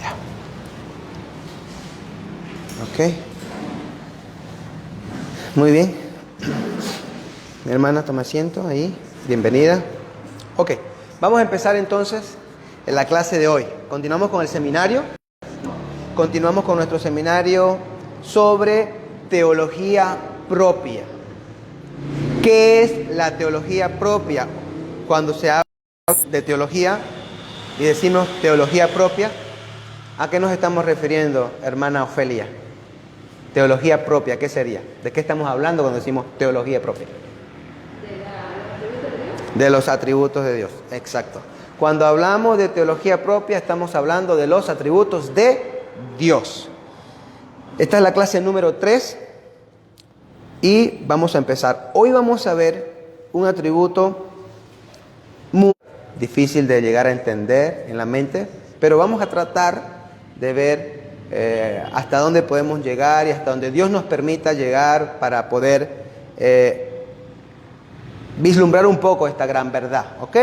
Ya. Ok. Muy bien. Mi hermana, toma asiento ahí. Bienvenida. Ok. Vamos a empezar entonces en la clase de hoy. Continuamos con el seminario. Continuamos con nuestro seminario sobre teología propia. ¿Qué es la teología propia? Cuando se habla de teología y decimos teología propia, ¿a qué nos estamos refiriendo, hermana Ofelia? Teología propia, ¿qué sería? ¿De qué estamos hablando cuando decimos teología propia? De los atributos de Dios, exacto. Cuando hablamos de teología propia, estamos hablando de los atributos de Dios. Esta es la clase número 3 y vamos a empezar. Hoy vamos a ver un atributo muy difícil de llegar a entender en la mente, pero vamos a tratar de ver hasta dónde podemos llegar y hasta donde Dios nos permita llegar para poder vislumbrar un poco esta gran verdad, ¿ok?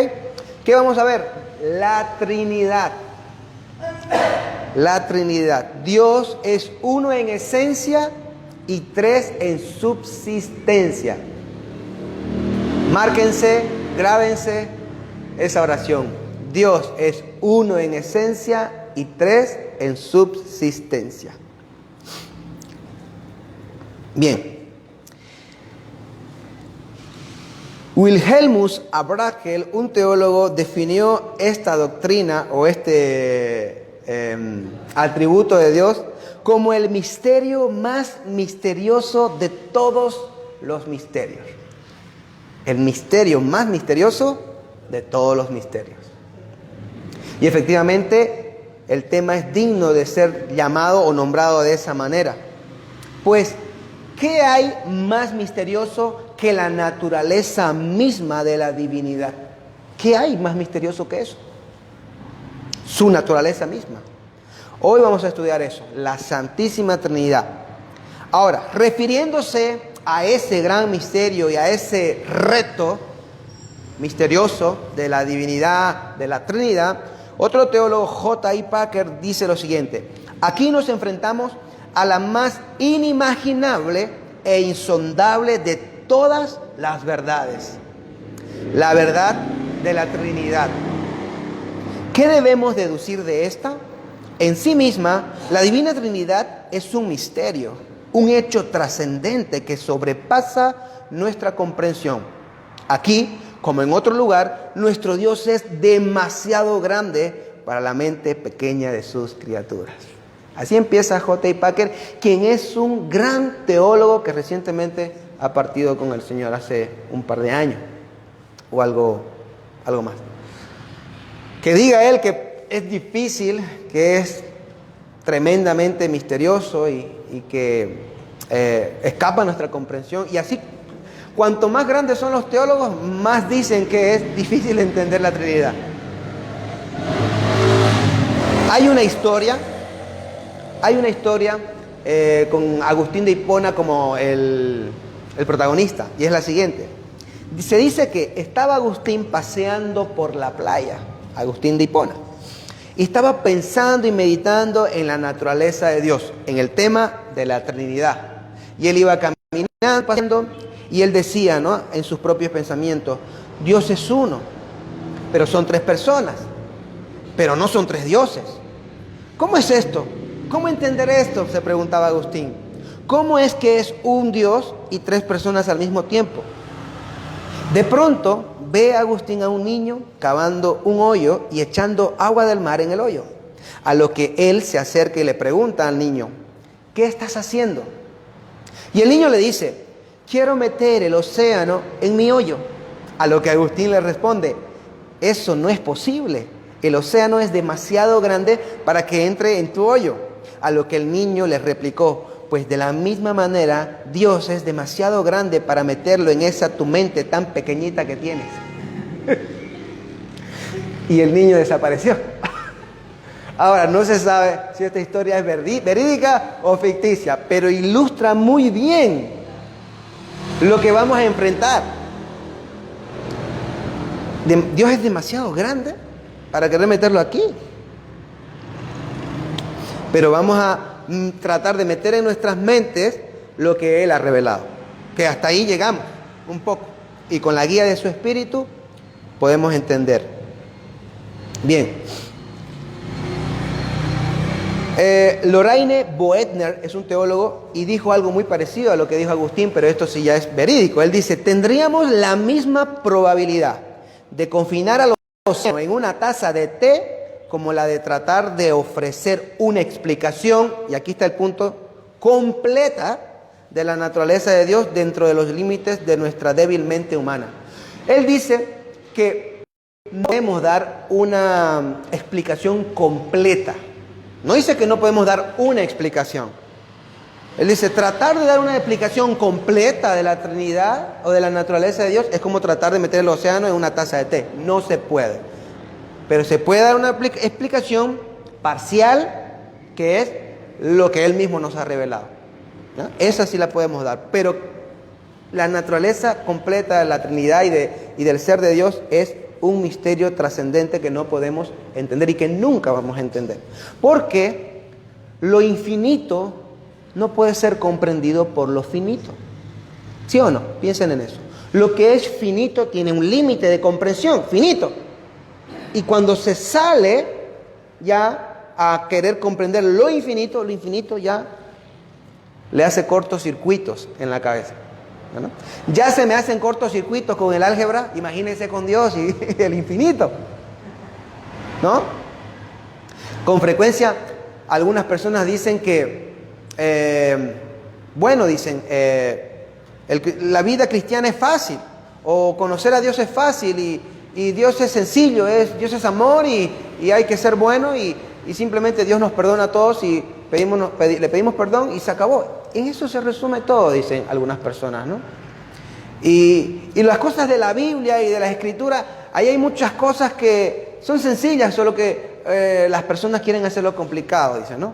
¿Qué vamos a ver? La Trinidad. La Trinidad. Dios es uno en esencia y tres en subsistencia. Márquense, grábense esa oración. Dios es uno en esencia y tres en subsistencia. Bien. Wilhelmus Abrakel, un teólogo, definió esta doctrina o este atributo de Dios como el misterio más misterioso de todos los misterios. El misterio más misterioso de todos los misterios. Y efectivamente, el tema es digno de ser llamado o nombrado de esa manera. Pues, ¿qué hay más misterioso que la naturaleza misma de la divinidad? ¿Qué hay más misterioso que eso? Su naturaleza misma. Hoy vamos a estudiar eso, la Santísima Trinidad. Ahora, refiriéndose a ese gran misterio y a ese reto misterioso de la divinidad, de la Trinidad, otro teólogo, J.I. Packer, dice lo siguiente: aquí nos enfrentamos a la más inimaginable e insondable de todas las verdades, la verdad de la Trinidad. ¿Qué debemos deducir de esta? En sí misma, la Divina Trinidad es un misterio, un hecho trascendente que sobrepasa nuestra comprensión. Aquí, como en otro lugar, nuestro Dios es demasiado grande para la mente pequeña de sus criaturas. Así empieza J.I. Packer, quien es un gran teólogo que recientemente ha partido con el Señor hace un par de años o algo más. Que diga él que es difícil, que es tremendamente misterioso y que escapa a nuestra comprensión. Y así, cuanto más grandes son los teólogos, más dicen que es difícil entender la Trinidad. Hay una historia con Agustín de Hipona como el protagonista, y es la siguiente. Se dice que estaba Agustín paseando por la playa, Agustín de Hipona, y estaba pensando y meditando en la naturaleza de Dios, en el tema de la Trinidad. Y él iba caminando, pasando, y él decía, ¿no?, en sus propios pensamientos: Dios es uno, pero son tres personas, pero no son tres dioses. ¿Cómo es esto? ¿Cómo entender esto?, se preguntaba Agustín. ¿Cómo es que es un Dios y tres personas al mismo tiempo? De pronto ve Agustín a un niño cavando un hoyo y echando agua del mar en el hoyo. A lo que él se acerca y le pregunta al niño: ¿qué estás haciendo? Y el niño le dice: quiero meter el océano en mi hoyo. A lo que Agustín le responde: eso no es posible. El océano es demasiado grande para que entre en tu hoyo. A lo que el niño le replicó: pues de la misma manera, Dios es demasiado grande para meterlo en esa tu mente tan pequeñita que tienes. Y el niño desapareció. Ahora, no se sabe si esta historia es verídica o ficticia, pero ilustra muy bien lo que vamos a enfrentar. Dios es demasiado grande para querer meterlo aquí. Pero vamos a tratar de meter en nuestras mentes lo que Él ha revelado. Que hasta ahí llegamos, un poco. Y con la guía de su Espíritu podemos entender. Bien. Lorraine Boetner es un teólogo y dijo algo muy parecido a lo que dijo Agustín, pero esto sí ya es verídico. Él dice, tendríamos la misma probabilidad de confinar al océano en una taza de té como la de tratar de ofrecer una explicación, y aquí está el punto, completa de la naturaleza de Dios dentro de los límites de nuestra débil mente humana. Él dice que no podemos dar una explicación completa. No dice que no podemos dar una explicación. Él dice, tratar de dar una explicación completa de la Trinidad o de la naturaleza de Dios es como tratar de meter el océano en una taza de té. No se puede. Pero se puede dar una explicación parcial, que es lo que Él mismo nos ha revelado. ¿Ya? Esa sí la podemos dar. Pero la naturaleza completa de la Trinidad y del ser de Dios es un misterio trascendente que no podemos entender y que nunca vamos a entender. Porque lo infinito no puede ser comprendido por lo finito. ¿Sí o no? Piensen en eso. Lo que es finito tiene un límite de comprensión, finito. Y cuando se sale ya a querer comprender lo infinito ya le hace cortocircuitos en la cabeza. ¿No? Ya se me hacen cortocircuitos con el álgebra, imagínense con Dios y el infinito, ¿no? Con frecuencia algunas personas dicen que, la vida cristiana es fácil, o conocer a Dios es fácil, y Dios es sencillo, Dios es amor, y hay que ser bueno, y simplemente Dios nos perdona a todos y le pedimos perdón y se acabó. En eso se resume todo, dicen algunas personas, ¿no? Y las cosas de la Biblia y de las Escrituras, ahí hay muchas cosas que son sencillas, solo que las personas quieren hacerlo complicado, dicen, ¿no?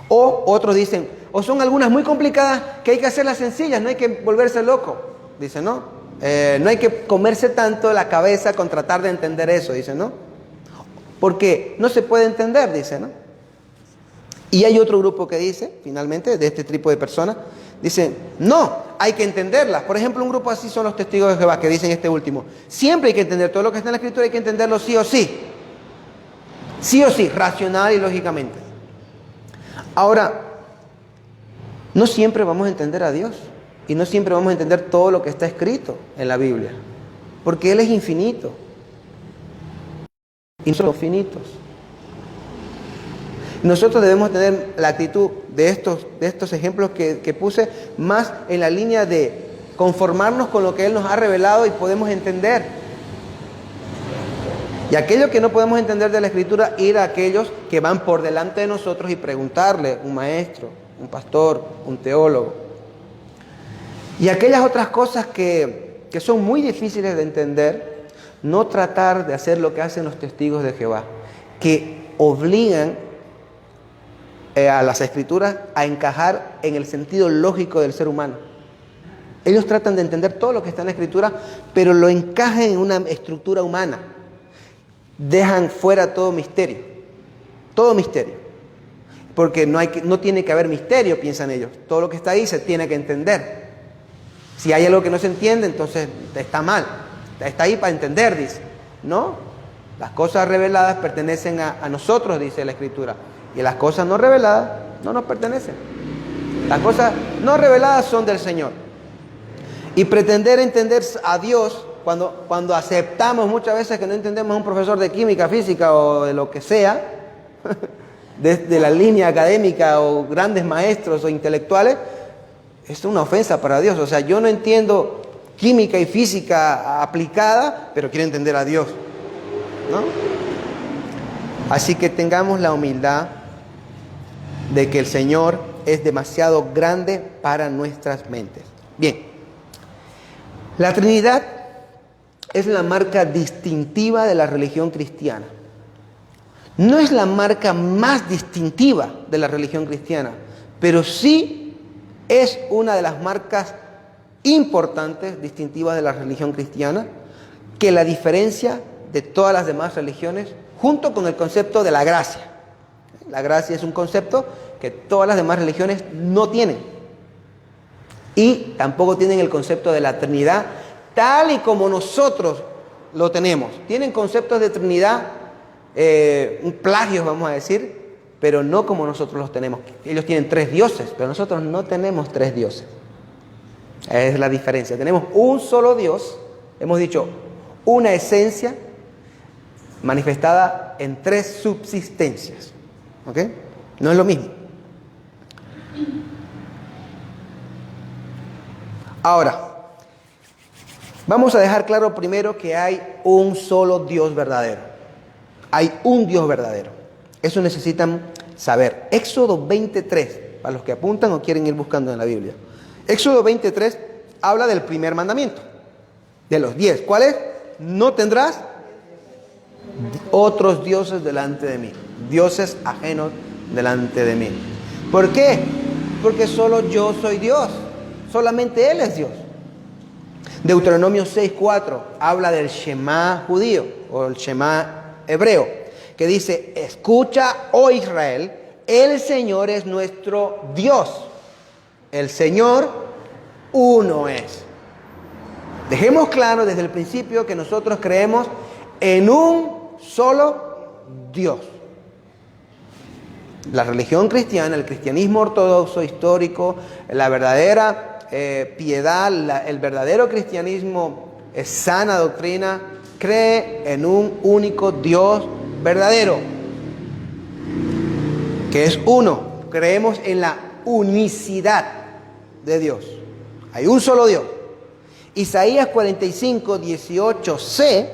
O otros dicen, o son algunas muy complicadas que hay que hacerlas sencillas, no hay que volverse loco, dicen, ¿no? No hay que comerse tanto la cabeza con tratar de entender eso, dicen, ¿no? Porque no se puede entender, dicen, ¿no? Y hay otro grupo que dice, finalmente, de este tipo de personas, dicen, no, hay que entenderlas. Por ejemplo, un grupo así son los testigos de Jehová, que dicen este último. Siempre hay que entender todo lo que está en la Escritura, hay que entenderlo sí o sí. Sí o sí, racional y lógicamente. Ahora, no siempre vamos a entender a Dios. Y no siempre vamos a entender todo lo que está escrito en la Biblia. Porque Él es infinito. Y nosotros somos finitos. Nosotros debemos tener la actitud de estos ejemplos que puse más en la línea de conformarnos con lo que Él nos ha revelado y podemos entender. Y aquello que no podemos entender de la Escritura, ir a aquellos que van por delante de nosotros y preguntarle, un maestro, un pastor, un teólogo. Y aquellas otras cosas que son muy difíciles de entender, no tratar de hacer lo que hacen los testigos de Jehová, que obligan a las Escrituras a encajar en el sentido lógico del ser humano. Ellos tratan de entender todo lo que está en la Escritura, pero lo encajan en una estructura humana. Dejan fuera todo misterio. Todo misterio. Porque no tiene que haber misterio, piensan ellos. Todo lo que está ahí se tiene que entender. Si hay algo que no se entiende, entonces está mal. Está ahí para entender, dice. ¿No? Las cosas reveladas pertenecen a nosotros, dice la Escritura. Y las cosas no reveladas no nos pertenecen. Las cosas no reveladas son del Señor. Y pretender entender a Dios, cuando aceptamos muchas veces que no entendemos a un profesor de química, física o de lo que sea, desde la línea académica o grandes maestros o intelectuales, es una ofensa para Dios. O sea, yo no entiendo química y física aplicada, pero quiero entender a Dios, ¿no? Así que tengamos la humildad de que el Señor es demasiado grande para nuestras mentes. Bien, la Trinidad es la marca distintiva de la religión cristiana. No es la marca más distintiva de la religión cristiana, pero sí es una de las marcas importantes, distintivas de la religión cristiana, que la diferencia de todas las demás religiones, junto con el concepto de la gracia. La gracia es un concepto que todas las demás religiones no tienen. Y tampoco tienen el concepto de la Trinidad tal y como nosotros lo tenemos. Tienen conceptos de Trinidad, plagios vamos a decir, pero no como nosotros los tenemos. Ellos tienen 3 dioses, pero nosotros no tenemos 3 dioses. Esa es la diferencia. Tenemos un solo Dios, hemos dicho una esencia manifestada en 3 subsistencias. ¿Ok? No es lo mismo. Ahora, vamos a dejar claro primero que hay un solo Dios verdadero. Hay un Dios verdadero. Eso necesitan saber. Éxodo 23, para los que apuntan o quieren ir buscando en la Biblia. Éxodo 23 habla del primer mandamiento, de los 10. ¿Cuál es? No tendrás otros dioses delante de mí, dioses ajenos delante de mí. ¿Por qué? Porque solo yo soy Dios, solamente Él es Dios. Deuteronomio 6:4 habla del Shema judío o el Shema hebreo, que dice: escucha, oh Israel, el Señor es nuestro Dios. El Señor uno es. Dejemos claro desde el principio que nosotros creemos en un solo Dios. La religión cristiana, el cristianismo ortodoxo histórico, la verdadera piedad, el verdadero cristianismo, sana doctrina, cree en un único Dios verdadero, que es uno. Creemos en la unicidad de Dios. Hay un solo Dios. Isaías 45:18c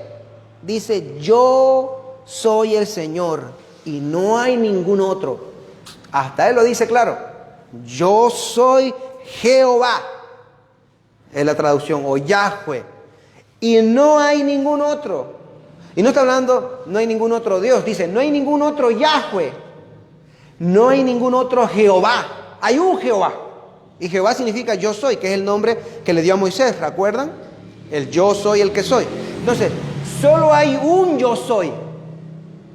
dice: yo soy el Señor y no hay ningún otro. Hasta Él lo dice claro. Yo soy Jehová, es la traducción, o Yahweh, y no hay ningún otro. Y no está hablando, no hay ningún otro Dios, dice, no hay ningún otro Yahweh, no hay ningún otro Jehová, hay un Jehová. Y Jehová significa yo soy, que es el nombre que le dio a Moisés, ¿recuerdan? El yo soy el que soy. Entonces, solo hay un yo soy.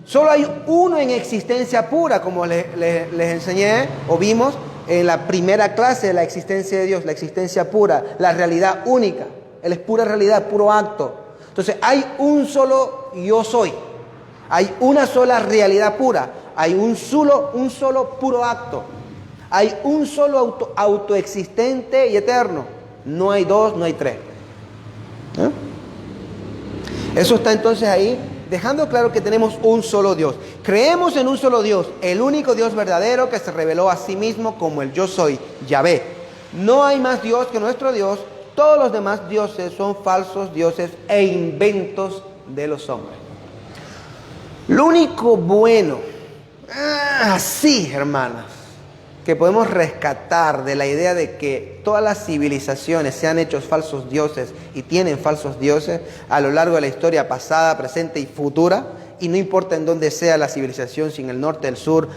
Solo hay uno en existencia pura, como les enseñé o vimos en la primera clase de la existencia de Dios, la existencia pura, la realidad única. Él es pura realidad, puro acto. Entonces, hay un solo yo soy. Hay una sola realidad pura. Hay un solo puro acto. Hay un solo autoexistente y eterno. No hay 2, no hay 3. Eso está entonces ahí, dejando claro que tenemos un solo Dios. Creemos en un solo Dios, el único Dios verdadero que se reveló a sí mismo como el yo soy, Yahvé. No hay más Dios que nuestro Dios. Todos los demás dioses son falsos dioses e inventos de los hombres. Lo único bueno, sí, hermanas, que podemos rescatar de la idea de que todas las civilizaciones se han hecho falsos dioses y tienen falsos dioses a lo largo de la historia pasada, presente y futura, y no importa en dónde sea la civilización, si en el norte, el sur,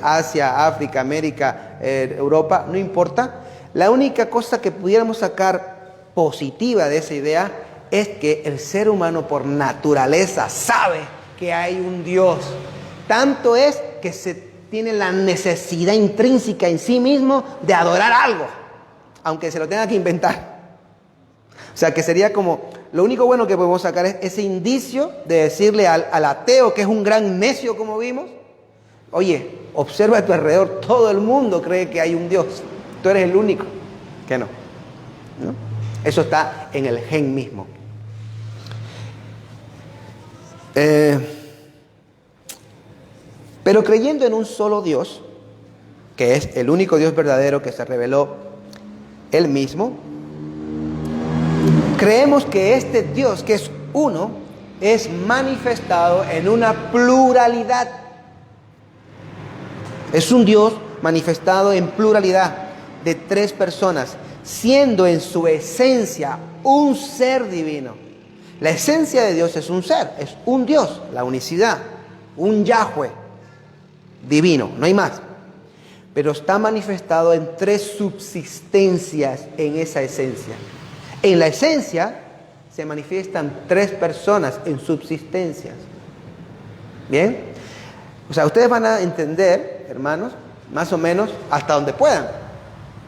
Asia, África, América, Europa, no importa. La única cosa que pudiéramos sacar positiva de esa idea es que el ser humano por naturaleza sabe que hay un Dios. Tanto es que se tiene la necesidad intrínseca en sí mismo de adorar algo, aunque se lo tenga que inventar. O sea, que sería como, lo único bueno que podemos sacar es ese indicio de decirle al ateo, que es un gran necio como vimos: oye, observa a tu alrededor, todo el mundo cree que hay un Dios, tú eres el único que no. Eso está en el gen mismo. Pero creyendo en un solo Dios, que es el único Dios verdadero que se reveló Él mismo, creemos que este Dios, que es uno, es manifestado en una pluralidad. Es un Dios manifestado en pluralidad de 3 personas, siendo en su esencia un ser divino. La esencia de Dios es un ser, es un Dios, la unicidad, un Yahweh divino, no hay más. Pero está manifestado en 3 subsistencias en esa esencia. En la esencia se manifiestan 3 personas en subsistencias. ¿Bien? O sea, ustedes van a entender, hermanos, más o menos hasta donde puedan.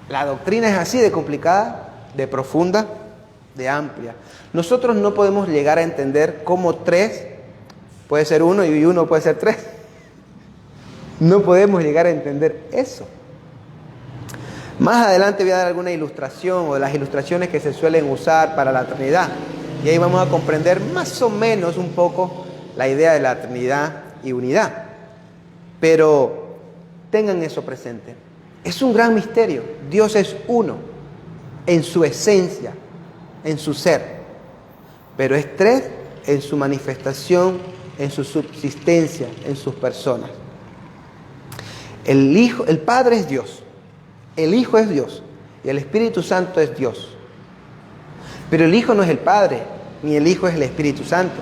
La doctrina es así de complicada, de profunda, de amplia. Nosotros no podemos llegar a entender cómo 3 puede ser 1 y 1 puede ser 3. No podemos llegar a entender eso. Más adelante voy a dar alguna ilustración o de las ilustraciones que se suelen usar para la Trinidad. Y ahí vamos a comprender más o menos un poco la idea de la Trinidad y unidad. Pero tengan eso presente. Es un gran misterio. Dios es uno en su esencia, en su ser. Pero es 3 en su manifestación, en su subsistencia, en sus personas. El Padre es Dios. El Hijo es Dios y el Espíritu Santo es Dios. Pero el Hijo no es el Padre, ni el Hijo es el Espíritu Santo.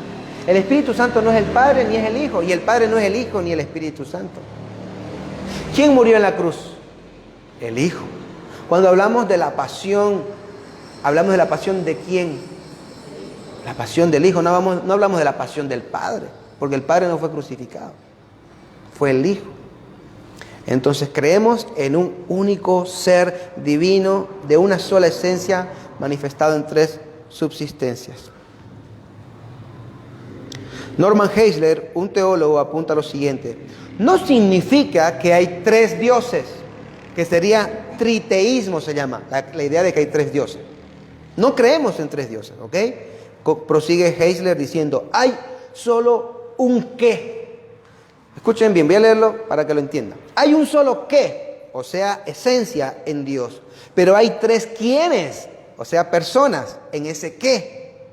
El Espíritu Santo no es el Padre ni es el Hijo, y el Padre no es el Hijo ni el Espíritu Santo. ¿Quién murió en la cruz? El Hijo. Cuando hablamos de la pasión, hablamos de la pasión de quién? La pasión del Hijo, no hablamos de la pasión del Padre, porque el Padre no fue crucificado, fue el Hijo. Entonces creemos en un único ser divino de una sola esencia manifestado en 3 subsistencias. Norman Geisler, un teólogo, apunta lo siguiente: no significa que hay 3 dioses, que sería triteísmo, se llama, la idea de que hay 3 dioses. No creemos en 3 dioses, ¿ok? Prosigue Geisler diciendo, hay solo un qué. Escuchen bien, voy a leerlo para que lo entiendan. Hay un solo qué, o sea, esencia en Dios. Pero hay 3 quiénes, o sea, personas en ese qué.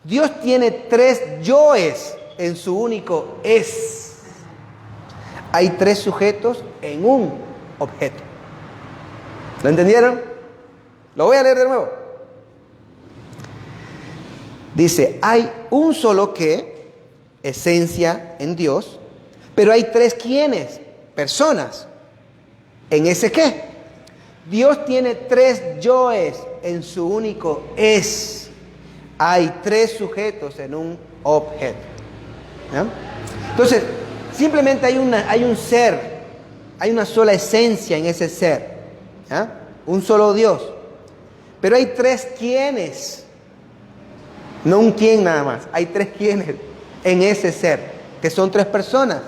Dios tiene 3 yoes en su único es. Hay 3 sujetos en un objeto. ¿Lo entendieron? Lo voy a leer de nuevo. Dice, hay un solo qué, esencia en Dios, pero hay 3 quiénes, personas, en ese qué. Dios tiene 3 yoes en su único es. Hay 3 sujetos en un objeto. ¿Ya? Entonces, simplemente hay un ser, hay una sola esencia en ese ser. ¿Ya? Un solo Dios. Pero hay 3 quiénes. No un quién nada más. Hay 3 quiénes en ese ser, que son 3 personas.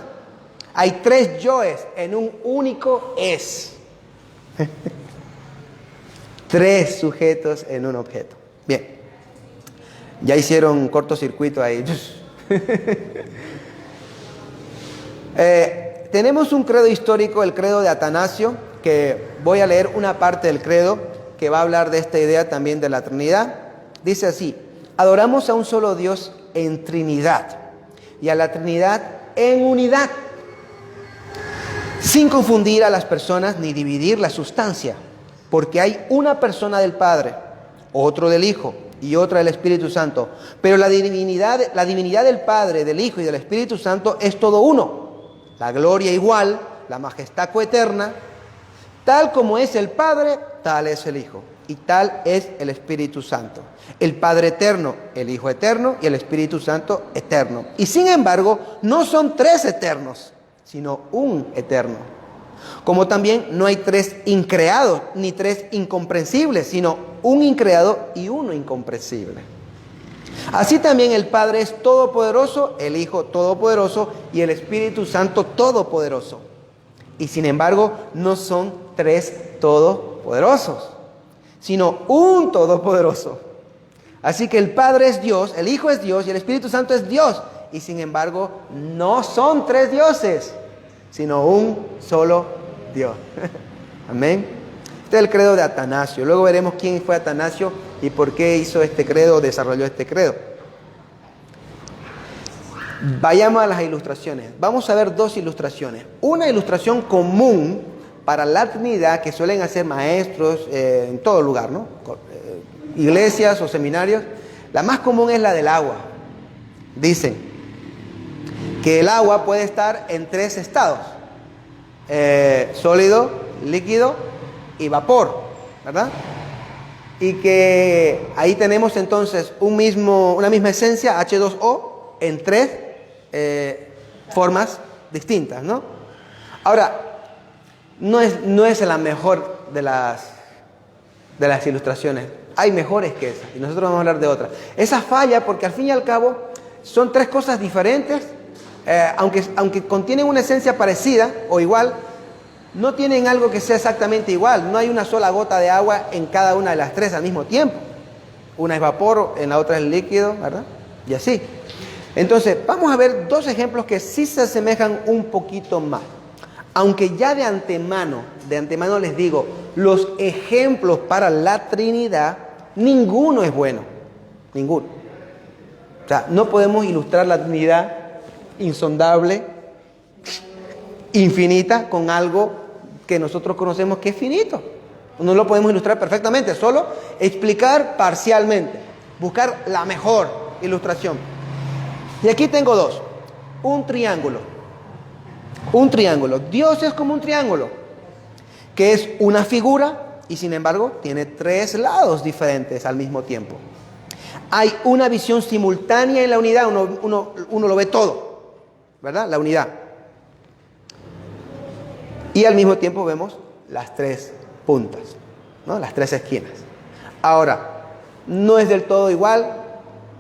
Hay 3 yoes en un único es. 3 sujetos en un objeto. Bien. Ya hicieron un cortocircuito ahí. Tenemos un credo histórico, el credo de Atanasio, que voy a leer una parte del credo que va a hablar de esta idea también de la Trinidad. Dice así: adoramos a un solo Dios en Trinidad y a la Trinidad en unidad, sin confundir a las personas ni dividir la sustancia, porque hay una persona del Padre, otro del Hijo y otra del Espíritu Santo, pero la divinidad del Padre, del Hijo y del Espíritu Santo es todo uno. La gloria igual, la majestad coeterna, tal como es el Padre, tal es el Hijo y tal es el Espíritu Santo. El Padre eterno, el Hijo eterno y el Espíritu Santo eterno. Y sin embargo, no son 3 eternos, sino un eterno. Como también no hay 3 increados ni 3 incomprensibles, sino un increado y uno incomprensible. Así también el Padre es todopoderoso, el Hijo todopoderoso y el Espíritu Santo todopoderoso. Y sin embargo, no son 3 todopoderosos, sino un todopoderoso. Así que el Padre es Dios, el Hijo es Dios y el Espíritu Santo es Dios. Y sin embargo, no son 3 dioses, sino un solo Dios. Amén. Este es el credo de Atanasio. Luego veremos quién fue Atanasio y por qué hizo este credo, desarrolló este credo. Vayamos a las ilustraciones. Vamos a ver 2 ilustraciones. Una ilustración común para la Trinidad que suelen hacer maestros en todo lugar, ¿no? Iglesias o seminarios. La más común es la del agua. Dicen que el agua puede estar en 3 estados: sólido, líquido y vapor, ¿verdad? Y que ahí tenemos entonces una misma esencia, H2O, en 3 formas distintas, ¿no? Ahora, no es la mejor de las ilustraciones. Hay mejores que esa, y nosotros vamos a hablar de otra. Esa falla porque al fin y al cabo son tres cosas diferentes, aunque contienen una esencia parecida o igual, no tienen algo que sea exactamente igual. No hay una sola gota de agua en cada una de las tres al mismo tiempo. Una es vapor, en la otra es líquido, ¿verdad? Y así. Entonces, vamos a ver dos ejemplos que sí se asemejan un poquito más. Aunque ya de antemano les digo, los ejemplos para la Trinidad, ninguno es bueno. Ninguno. O sea, no podemos ilustrar la Trinidad insondable, infinita, con algo que nosotros conocemos que es finito. No lo podemos ilustrar perfectamente, solo explicar parcialmente, buscar la mejor ilustración. Y aquí tengo dos. Un triángulo. Un triángulo. Dios es como un triángulo, que es una figura y sin embargo tiene tres lados diferentes al mismo tiempo. Hay una visión simultánea en la unidad, uno lo ve todo, ¿verdad? La unidad. Y al mismo tiempo vemos las tres puntas, ¿no? Las tres esquinas. Ahora, no es del todo igual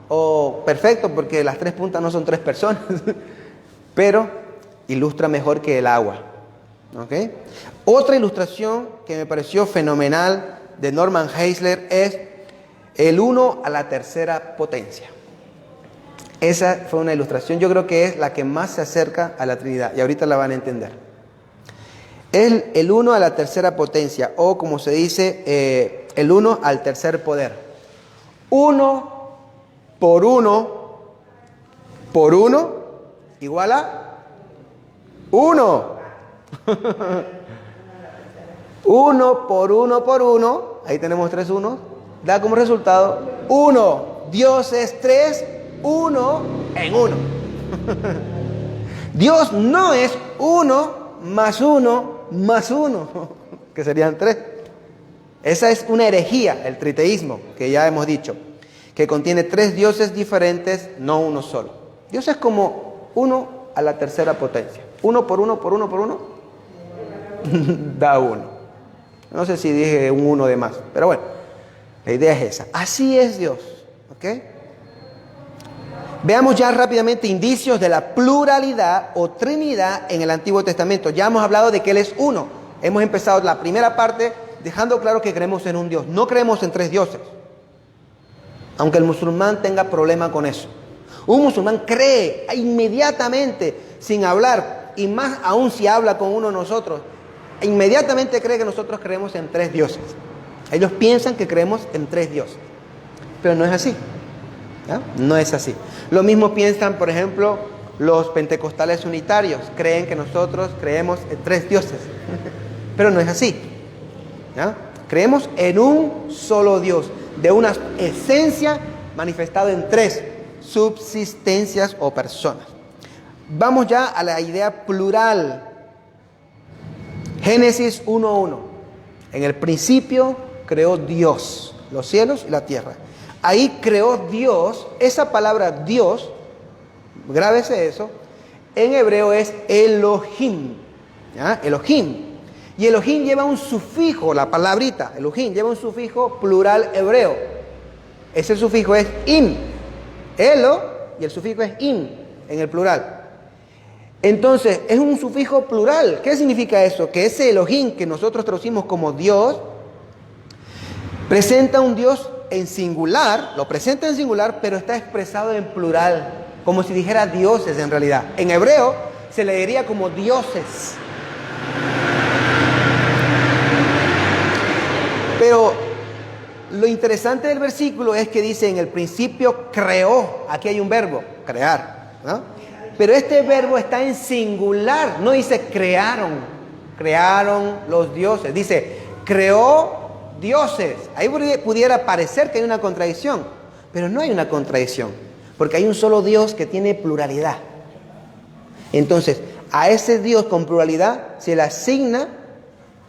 o perfecto porque las tres puntas no son tres personas, pero ilustra mejor que el agua. ¿Okay? Otra ilustración que me pareció fenomenal de Norman Geisler es el 1 a la tercera potencia. Esa fue una ilustración, yo creo que es la que más se acerca a la Trinidad y ahorita la van a entender. Es el 1 a la tercera potencia, o como se dice, el 1 al tercer poder. 1 por 1 por 1 igual a 1. 1 por 1 por 1, ahí tenemos tres unos, da como resultado 1. Dios es 3, 1 en 1. Dios no es 1 más 1 más 1, que serían 3. Esa es una herejía, el triteísmo, que ya hemos dicho, que contiene tres dioses diferentes, no uno solo. Dios es como 1 a la tercera potencia. 1 por 1 por 1 por 1 da 1. No sé si dije un 1 de más, pero bueno, la idea es esa. Así es Dios, ¿ok? Veamos ya rápidamente indicios de la pluralidad o Trinidad en el Antiguo Testamento. Ya hemos hablado de que Él es uno. Hemos empezado la primera parte dejando claro que creemos en un Dios. No creemos en tres dioses, aunque el musulmán tenga problema con eso. Un musulmán cree inmediatamente, sin hablar, y más aún si habla con uno de nosotros, inmediatamente cree que nosotros creemos en tres dioses. Ellos piensan que creemos en tres dioses, pero no es así. ¿Ya? No es así. Lo mismo piensan, por ejemplo, los pentecostales unitarios. Creen que nosotros creemos en tres dioses, pero no es así. ¿Ya? Creemos en un solo Dios, de una esencia manifestada en tres subsistencias o personas. Vamos ya a la idea plural. Génesis 1:1. En el principio creó Dios los cielos y la tierra. Ahí creó Dios. Esa palabra Dios, grábese eso, en hebreo es Elohim. ¿Ya? Elohim. Y Elohim lleva un sufijo, la palabrita Elohim lleva un sufijo plural hebreo. Ese sufijo es im. Elo y el sufijo es im en el plural. Entonces, es un sufijo plural. ¿Qué significa eso? Que ese Elohim que nosotros traducimos como Dios presenta un Dios en singular, lo presenta en singular, pero está expresado en plural, como si dijera dioses en realidad. En hebreo se le diría como dioses. Pero lo interesante del versículo es que dice en el principio creó. Aquí hay un verbo, crear, ¿no? Pero este verbo está en singular, no dice crearon los dioses, dice creó dioses. Ahí pudiera parecer que hay una contradicción, pero no hay una contradicción, porque hay un solo Dios que tiene pluralidad. Entonces, a ese Dios con pluralidad se le asigna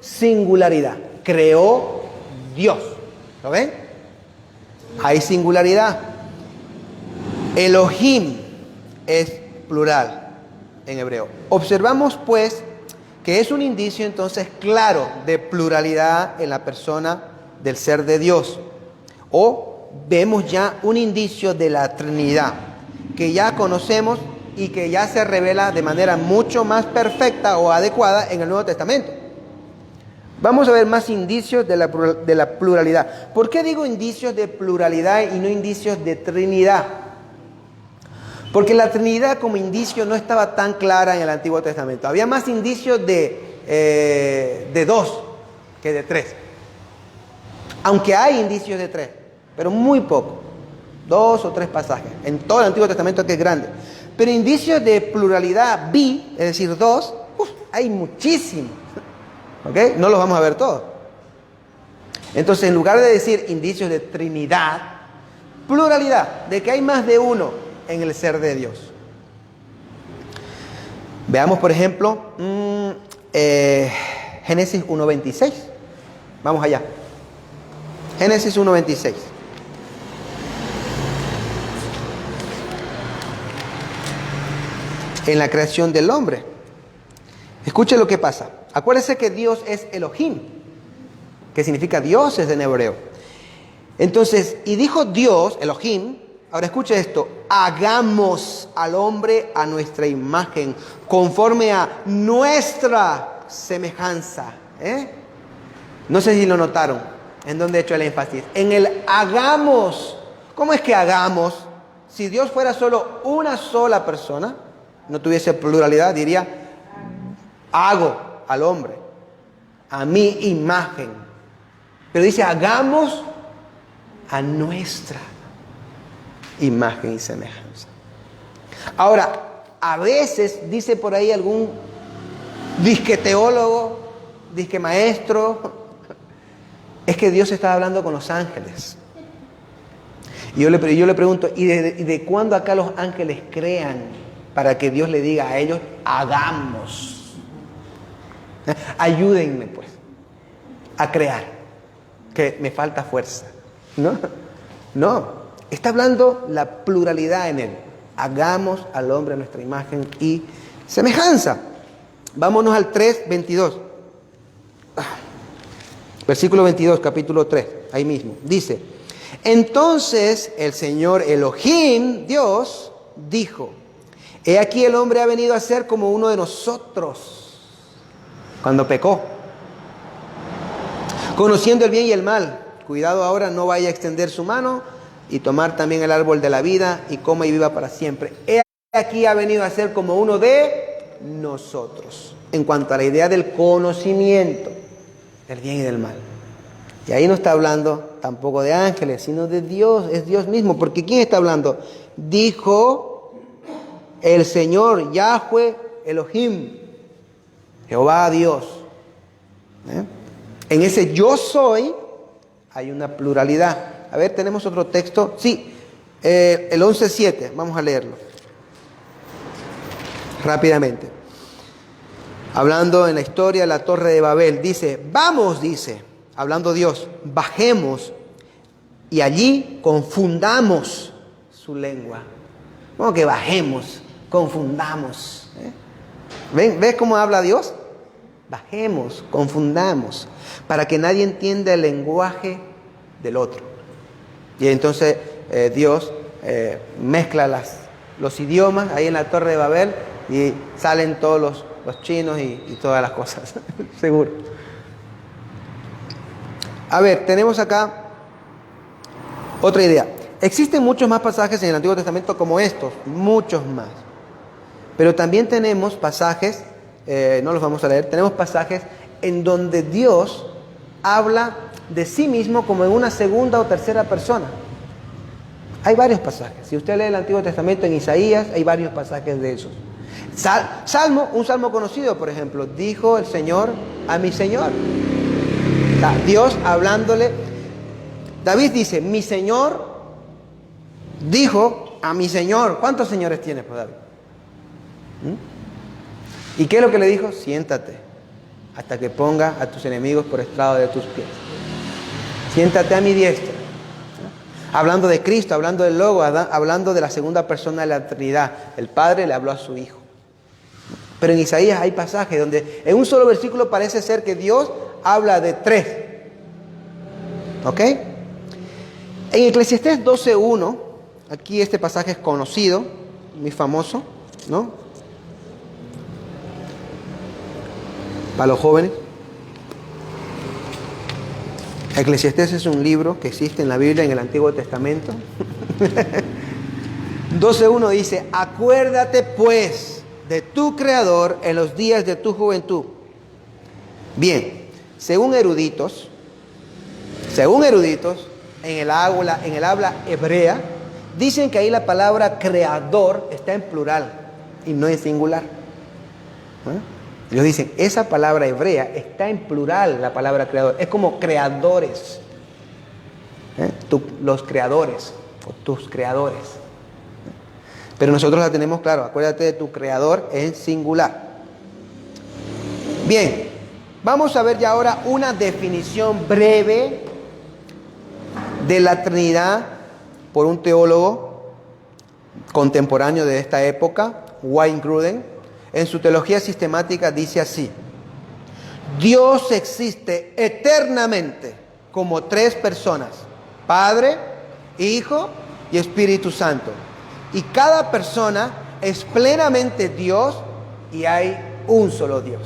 singularidad. Creó Dios. ¿Lo ven? Hay singularidad. Elohim es plural. en hebreo. Observamos pues que es un indicio entonces claro de pluralidad en la persona del ser de Dios. O vemos ya un indicio de la Trinidad que ya conocemos y que ya se revela de manera mucho más perfecta o adecuada en el Nuevo Testamento. Vamos a ver más indicios de la pluralidad. ¿Por qué digo indicios de pluralidad y no indicios de Trinidad? Porque la Trinidad como indicio no estaba tan clara en el Antiguo Testamento. Había más indicios de dos que de tres. Aunque hay indicios de tres, pero muy poco. 2 o 3 pasajes. En todo el Antiguo Testamento, que es grande. Pero indicios de pluralidad, es decir, dos, hay muchísimos. ¿Ok? No los vamos a ver todos. Entonces, en lugar de decir indicios de Trinidad, pluralidad, de que hay más de uno en el ser de Dios. Veamos, por ejemplo, Génesis 1:26. Vamos allá. Génesis 1:26. En la creación del hombre. Escuche lo que pasa. Acuérdese que Dios es Elohim, que significa dioses en hebreo. Entonces, y dijo Dios, Elohim, ahora escuche esto: hagamos al hombre a nuestra imagen, conforme a nuestra semejanza. No sé si lo notaron, en donde he hecho el énfasis. En el hagamos. ¿Cómo es que hagamos? Si Dios fuera solo una sola persona, no tuviese pluralidad, diría: hago al hombre a mi imagen. Pero dice: hagamos a nuestra imagen y semejanza. Ahora, a veces dice por ahí algún disque teólogo, disque maestro, es que Dios estaba hablando con los ángeles. Y yo le pregunto: ¿y de cuándo acá los ángeles crean para que Dios le diga a ellos: hagamos? Ayúdenme pues a crear, que me falta fuerza. No, está hablando la pluralidad en él. Hagamos al hombre a nuestra imagen y semejanza. Vámonos al 3:22. Versículo 22, capítulo 3, ahí mismo. Dice: entonces el Señor Elohim, Dios, dijo: he aquí el hombre ha venido a ser como uno de nosotros, cuando pecó, conociendo el bien y el mal. Cuidado ahora, no vaya a extender su mano y tomar también el árbol de la vida y coma y viva para siempre. He aquí ha venido a ser como uno de nosotros, en cuanto a la idea del conocimiento del bien y del mal. Y ahí no está hablando tampoco de ángeles, sino de Dios, es Dios mismo. Porque ¿quién está hablando? Dijo el Señor, Yahweh Elohim, Jehová Dios. En ese yo soy hay una pluralidad. A ver, tenemos otro texto. Sí, el 11:7, vamos a leerlo rápidamente. Hablando en la historia de la Torre de Babel, dice: vamos, dice, hablando Dios, bajemos y allí confundamos su lengua. ¿Cómo que bajemos? Confundamos. ¿Ves cómo habla Dios? Bajemos, confundamos, para que nadie entienda el lenguaje del otro. Y entonces Dios mezcla los idiomas ahí en la Torre de Babel y salen todos los chinos y todas las cosas, seguro. A ver, tenemos acá otra idea. Existen muchos más pasajes en el Antiguo Testamento como estos, muchos más. Pero también tenemos pasajes, no los vamos a leer, tenemos pasajes en donde Dios habla de sí mismo como en una segunda o tercera persona. Hay varios pasajes. Si usted lee el Antiguo Testamento en Isaías, hay varios pasajes de esos. Un salmo conocido, por ejemplo: dijo el Señor a mi Señor. Dios hablándole. David dice: mi Señor dijo a mi Señor. ¿Cuántos señores tienes, pues, David? ¿Y qué es lo que le dijo? Siéntate hasta que ponga a tus enemigos por estrado de tus pies. Siéntate a mi diestra. Hablando de Cristo, hablando del Logos, hablando de la segunda persona de la Trinidad. El Padre le habló a su Hijo. Pero en Isaías hay pasajes donde en un solo versículo parece ser que Dios habla de tres. ¿Ok? En Eclesiastés 12:1, aquí este pasaje es conocido, muy famoso, ¿no? Para los jóvenes. Eclesiastés es un libro que existe en la Biblia, en el Antiguo Testamento. 12:1 dice: acuérdate pues de tu Creador en los días de tu juventud. Bien, según eruditos, en el habla hebrea, dicen que ahí la palabra creador está en plural y no en singular. Ellos dicen, esa palabra hebrea está en plural, la palabra creador. Es como creadores. Los creadores, o tus creadores. Pero nosotros la tenemos claro, acuérdate de tu creador en singular. Bien, vamos a ver ya ahora una definición breve de la Trinidad por un teólogo contemporáneo de esta época, Wayne Grudem. En su teología sistemática dice así: Dios existe eternamente como tres personas, Padre, Hijo y Espíritu Santo. Y cada persona es plenamente Dios y hay un solo Dios.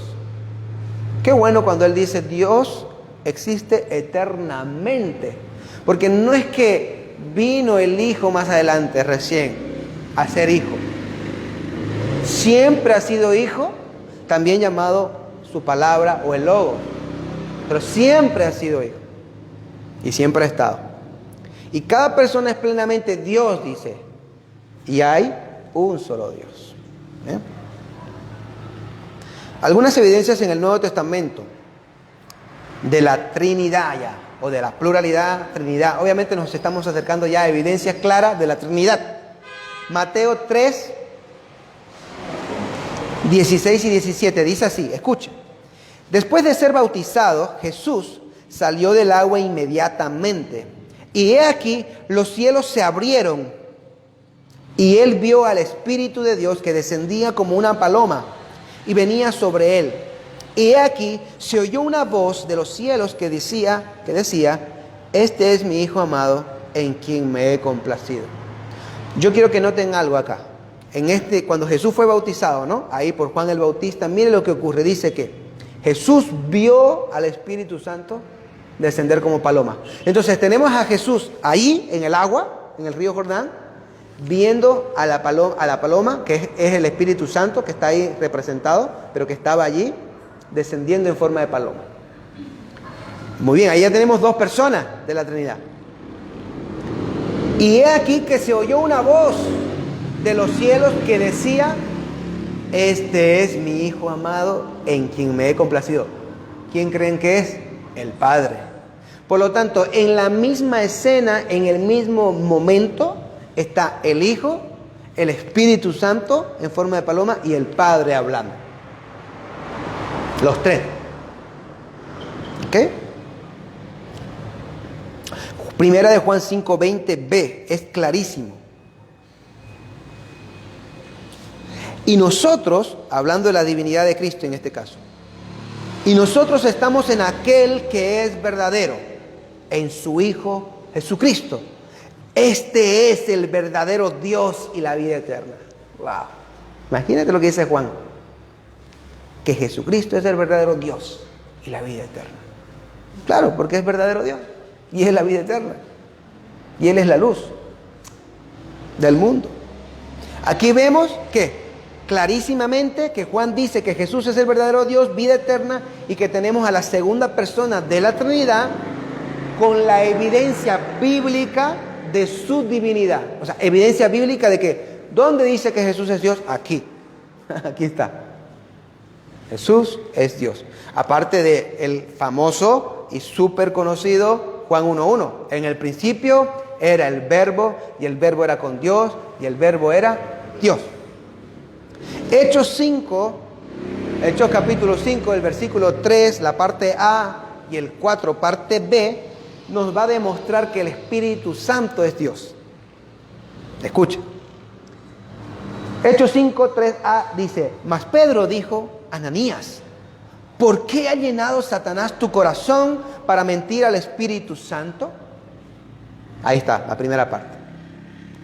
Qué bueno cuando él dice Dios existe eternamente. Porque no es que vino el Hijo más adelante, recién, a ser Hijo. Siempre ha sido Hijo, también llamado su palabra o el Logos. Pero siempre ha sido Hijo. Y siempre ha estado. Y cada persona es plenamente Dios, dice. Y hay un solo Dios. Algunas evidencias en el Nuevo Testamento de la Trinidad ya, o de la pluralidad, Trinidad. Obviamente nos estamos acercando ya a evidencias claras de la Trinidad. Mateo 3, 16 y 17 dice así, escuchen. Después de ser bautizado, Jesús salió del agua inmediatamente. Y he aquí, los cielos se abrieron. Y él vio al Espíritu de Dios que descendía como una paloma y venía sobre él. Y he aquí, se oyó una voz de los cielos que decía, este es mi Hijo amado, en quien me he complacido. Yo quiero que noten algo acá. Cuando Jesús fue bautizado, ¿no? Ahí por Juan el Bautista, mire lo que ocurre. Dice que Jesús vio al Espíritu Santo descender como paloma. Entonces tenemos a Jesús ahí en el agua, en el río Jordán, viendo a la paloma, que es el Espíritu Santo, que está ahí representado, pero que estaba allí descendiendo en forma de paloma. Muy bien, ahí ya tenemos dos personas de la Trinidad. Y he aquí que se oyó una voz de los cielos que decía, este es mi Hijo amado en quien me he complacido. ¿Quién creen que es? El Padre. Por lo tanto, en la misma escena, en el mismo momento, está el Hijo, el Espíritu Santo en forma de paloma y el Padre hablando. Los tres. ¿Ok? Primera de Juan 5:20b, es clarísimo. Y nosotros, hablando de la divinidad de Cristo en este caso, y nosotros estamos en aquel que es verdadero, en su Hijo Jesucristo. Este es el verdadero Dios y la vida eterna. Wow. Imagínate lo que dice Juan. Que Jesucristo es el verdadero Dios y la vida eterna. Claro, porque es verdadero Dios y es la vida eterna. Y Él es la luz del mundo. Aquí vemos que clarísimamente que Juan dice que Jesús es el verdadero Dios, vida eterna, y que tenemos a la segunda persona de la Trinidad con la evidencia bíblica de su divinidad. O sea, evidencia bíblica de que, ¿dónde dice que Jesús es Dios? Aquí. Aquí está. Jesús es Dios. Aparte del famoso y súper conocido Juan 1:1. En el principio era el Verbo, y el Verbo era con Dios, y el Verbo era Dios. Hechos capítulo 5, el versículo 3, la parte A, y el 4, parte B, nos va a demostrar que el Espíritu Santo es Dios. Escucha. Hechos 5, 3a dice, mas Pedro dijo, Ananías, ¿por qué ha llenado Satanás tu corazón para mentir al Espíritu Santo? Ahí está, la primera parte.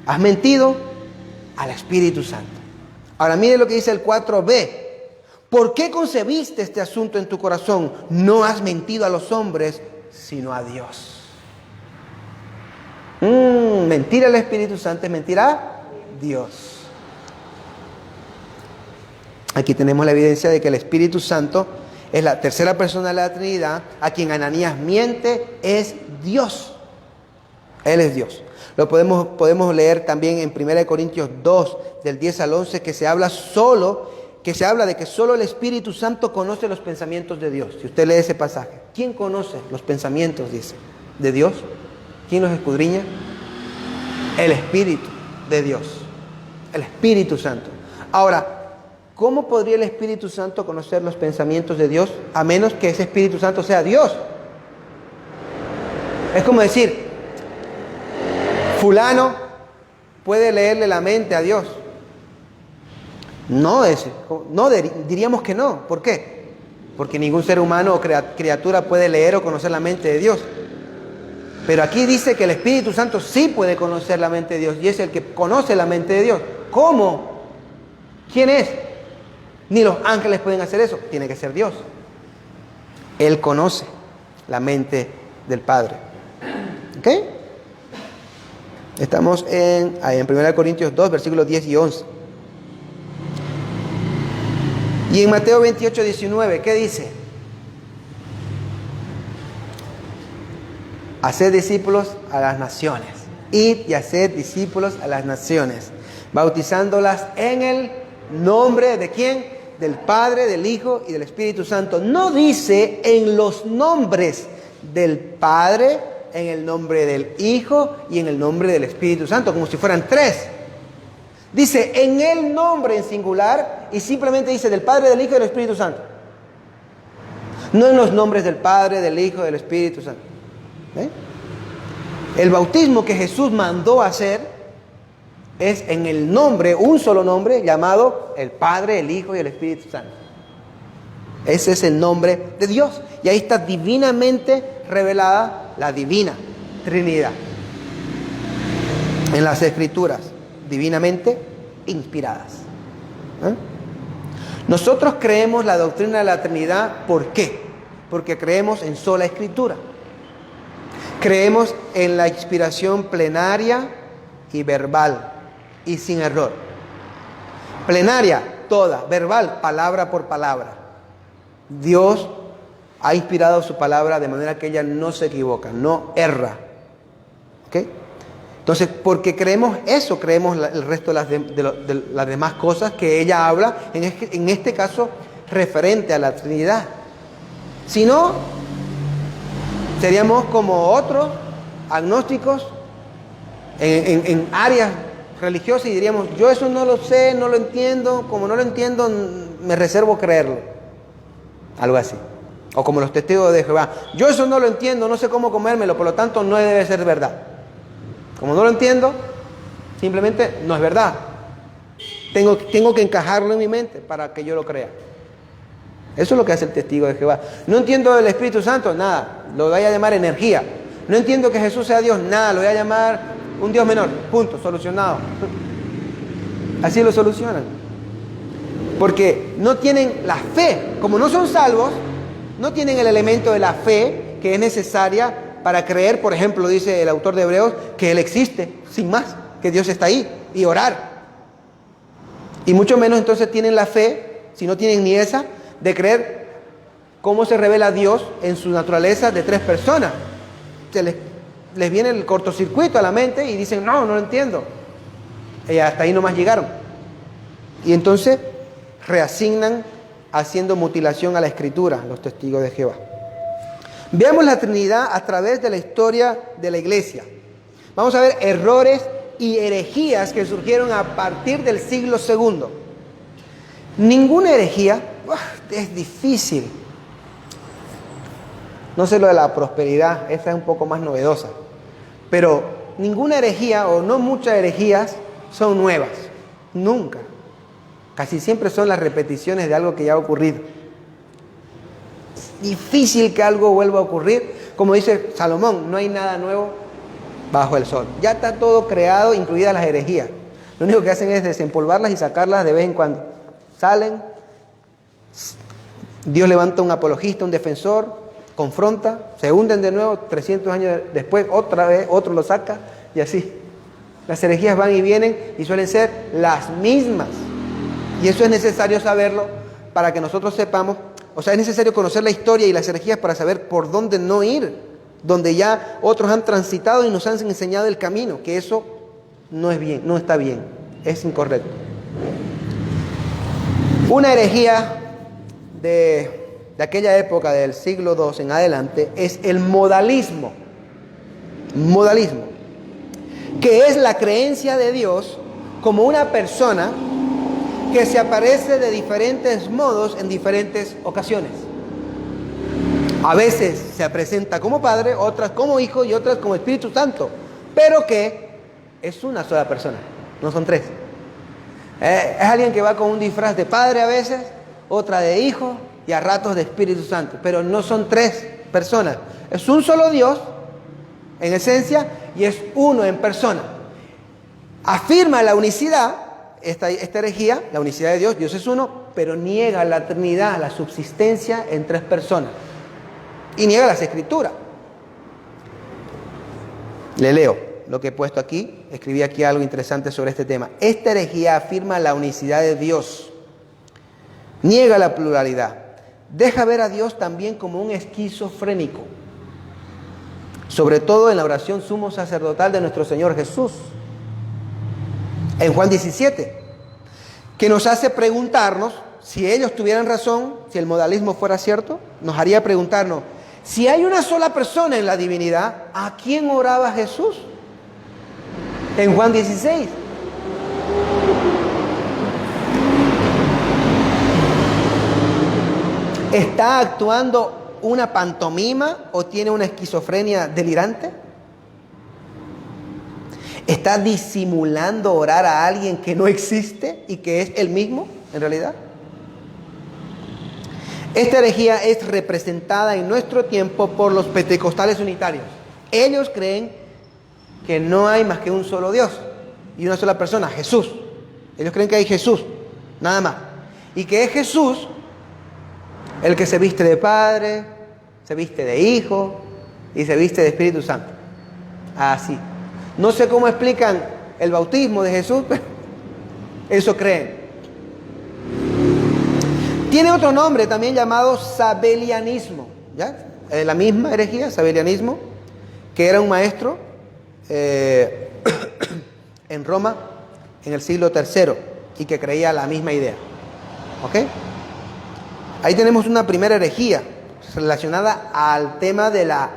Has mentido al Espíritu Santo. Ahora mire lo que dice el 4b. ¿Por qué concebiste este asunto en tu corazón? No has mentido a los hombres, sino a Dios. Mentir al Espíritu Santo es mentir a Dios. Aquí tenemos la evidencia de que el Espíritu Santo es la tercera persona de la Trinidad. A quien Ananías miente es Dios. Él es Dios. Lo podemos leer también en 1 Corintios 2, del 10 al 11, que se habla de que solo el Espíritu Santo conoce los pensamientos de Dios. Si usted lee ese pasaje, ¿quién conoce los pensamientos, dice, de Dios? ¿Quién los escudriña? El Espíritu de Dios. El Espíritu Santo. Ahora, ¿cómo podría el Espíritu Santo conocer los pensamientos de Dios a menos que ese Espíritu Santo sea Dios? Es como decir, fulano puede leerle la mente a Dios. No, diríamos que no. ¿Por qué? Porque ningún ser humano o criatura puede leer o conocer la mente de Dios. Pero aquí dice que el Espíritu Santo sí puede conocer la mente de Dios y es el que conoce la mente de Dios. ¿Cómo? ¿Quién es? Ni los ángeles pueden hacer eso. Tiene que ser Dios. Él conoce la mente del Padre. ¿Ok? Estamos en 1 Corintios 2, versículos 10 y 11. Y en Mateo 28, 19, ¿qué dice? Haced discípulos a las naciones. Id y haced discípulos a las naciones, bautizándolas en el nombre ¿de quién? Del Padre, del Hijo y del Espíritu Santo. No dice en los nombres del Padre, en el nombre del Hijo y en el nombre del Espíritu Santo, como si fueran tres. Dice en el nombre en singular y simplemente dice del Padre, del Hijo y del Espíritu Santo. No en los nombres del Padre, del Hijo y del Espíritu Santo. El bautismo que Jesús mandó hacer es en el nombre, un solo nombre, llamado el Padre, el Hijo y el Espíritu Santo. Ese es el nombre de Dios. Y ahí está divinamente revelada la divina Trinidad. En las Escrituras, divinamente inspiradas. Nosotros creemos la doctrina de la Trinidad, ¿por qué? Porque creemos en sola Escritura. Creemos en la inspiración plenaria y verbal y sin error. Plenaria, toda. Verbal, palabra por palabra. Dios ha inspirado su palabra de manera que ella no se equivoca, no erra. ¿Ok? Entonces, porque creemos eso, creemos el resto de las demás cosas que ella habla, en este caso, referente a la Trinidad. Si no, seríamos como otros agnósticos en áreas religiosas y diríamos, yo eso no lo sé, no lo entiendo, como no lo entiendo, me reservo creerlo. Algo así. O como los testigos de Jehová, yo eso no lo entiendo, no sé cómo comérmelo, por lo tanto no debe ser verdad. Como no lo entiendo, simplemente no es verdad. Tengo que encajarlo en mi mente para que yo lo crea. Eso es lo que hace el testigo de Jehová. No entiendo del Espíritu Santo, nada, lo voy a llamar energía. No entiendo que Jesús sea Dios, nada, lo voy a llamar un Dios menor. Punto, solucionado. Así lo solucionan. Porque no tienen la fe, como no son salvos, no tienen el elemento de la fe que es necesaria para creer, por ejemplo, dice el autor de Hebreos, que Él existe, sin más, que Dios está ahí, y orar. Y mucho menos entonces tienen la fe, si no tienen ni esa, de creer cómo se revela Dios en su naturaleza de tres personas. Les viene el cortocircuito a la mente y dicen, no lo entiendo. Y hasta ahí nomás llegaron. Y entonces reasignan haciendo mutilación a la Escritura, los testigos de Jehová. Veamos la Trinidad a través de la historia de la Iglesia. Vamos a ver errores y herejías que surgieron a partir del siglo II. Ninguna herejía, es difícil. No sé lo de la prosperidad, esa es un poco más novedosa. Pero ninguna herejía o no muchas herejías son nuevas. Nunca. Casi siempre son las repeticiones de algo que ya ha ocurrido. Es difícil que algo vuelva a ocurrir. Como dice Salomón, no hay nada nuevo bajo el sol. Ya está todo creado, incluidas las herejías. Lo único que hacen es desempolvarlas y sacarlas de vez en cuando. Salen, Dios levanta un apologista, un defensor, confronta, se hunden de nuevo, 300 años después, otra vez, otro lo saca, y así. Las herejías van y vienen y suelen ser las mismas. Y eso es necesario saberlo para que nosotros sepamos, o sea, es necesario conocer la historia y las herejías para saber por dónde no ir, donde ya otros han transitado y nos han enseñado el camino, que eso no es bien, no está bien, es incorrecto. Una herejía de aquella época, del siglo II en adelante, es el modalismo. Modalismo, que es la creencia de Dios como una persona que se aparece de diferentes modos en diferentes ocasiones. A veces se presenta como Padre, otras como Hijo y otras como Espíritu Santo, pero que es una sola persona, no son tres. Es alguien que va con un disfraz de Padre a veces, otra de Hijo y a ratos de Espíritu Santo, pero no son tres personas. Es un solo Dios en esencia y es uno en persona. Afirma la unicidad, esta herejía, la unicidad de Dios, Dios es uno, pero niega la Trinidad, la subsistencia en tres personas. Y niega las Escrituras. Le leo lo que he puesto aquí, escribí aquí algo interesante sobre este tema. Esta herejía afirma la unicidad de Dios, niega la pluralidad, deja ver a Dios también como un esquizofrénico, sobre todo en la oración sumo sacerdotal de nuestro Señor Jesús, en Juan 17, que nos hace preguntarnos, si ellos tuvieran razón, si el modalismo fuera cierto, nos haría preguntarnos, si hay una sola persona en la divinidad, ¿a quién oraba Jesús? En Juan 16. ¿Está actuando una pantomima o tiene una esquizofrenia delirante? ¿Está disimulando orar a alguien que no existe y que es él mismo en realidad? Esta herejía es representada en nuestro tiempo por los pentecostales unitarios. Ellos creen que no hay más que un solo Dios y una sola persona, Jesús. Ellos creen que hay Jesús, nada más. Y que es Jesús el que se viste de Padre, se viste de Hijo y se viste de Espíritu Santo. Así. No sé cómo explican el bautismo de Jesús, pero eso creen. Tiene otro nombre también llamado sabelianismo, ¿ya? La misma herejía, sabelianismo, que era un maestro en Roma en el siglo III y que creía la misma idea. ¿Ok? Ahí tenemos una primera herejía relacionada al tema de la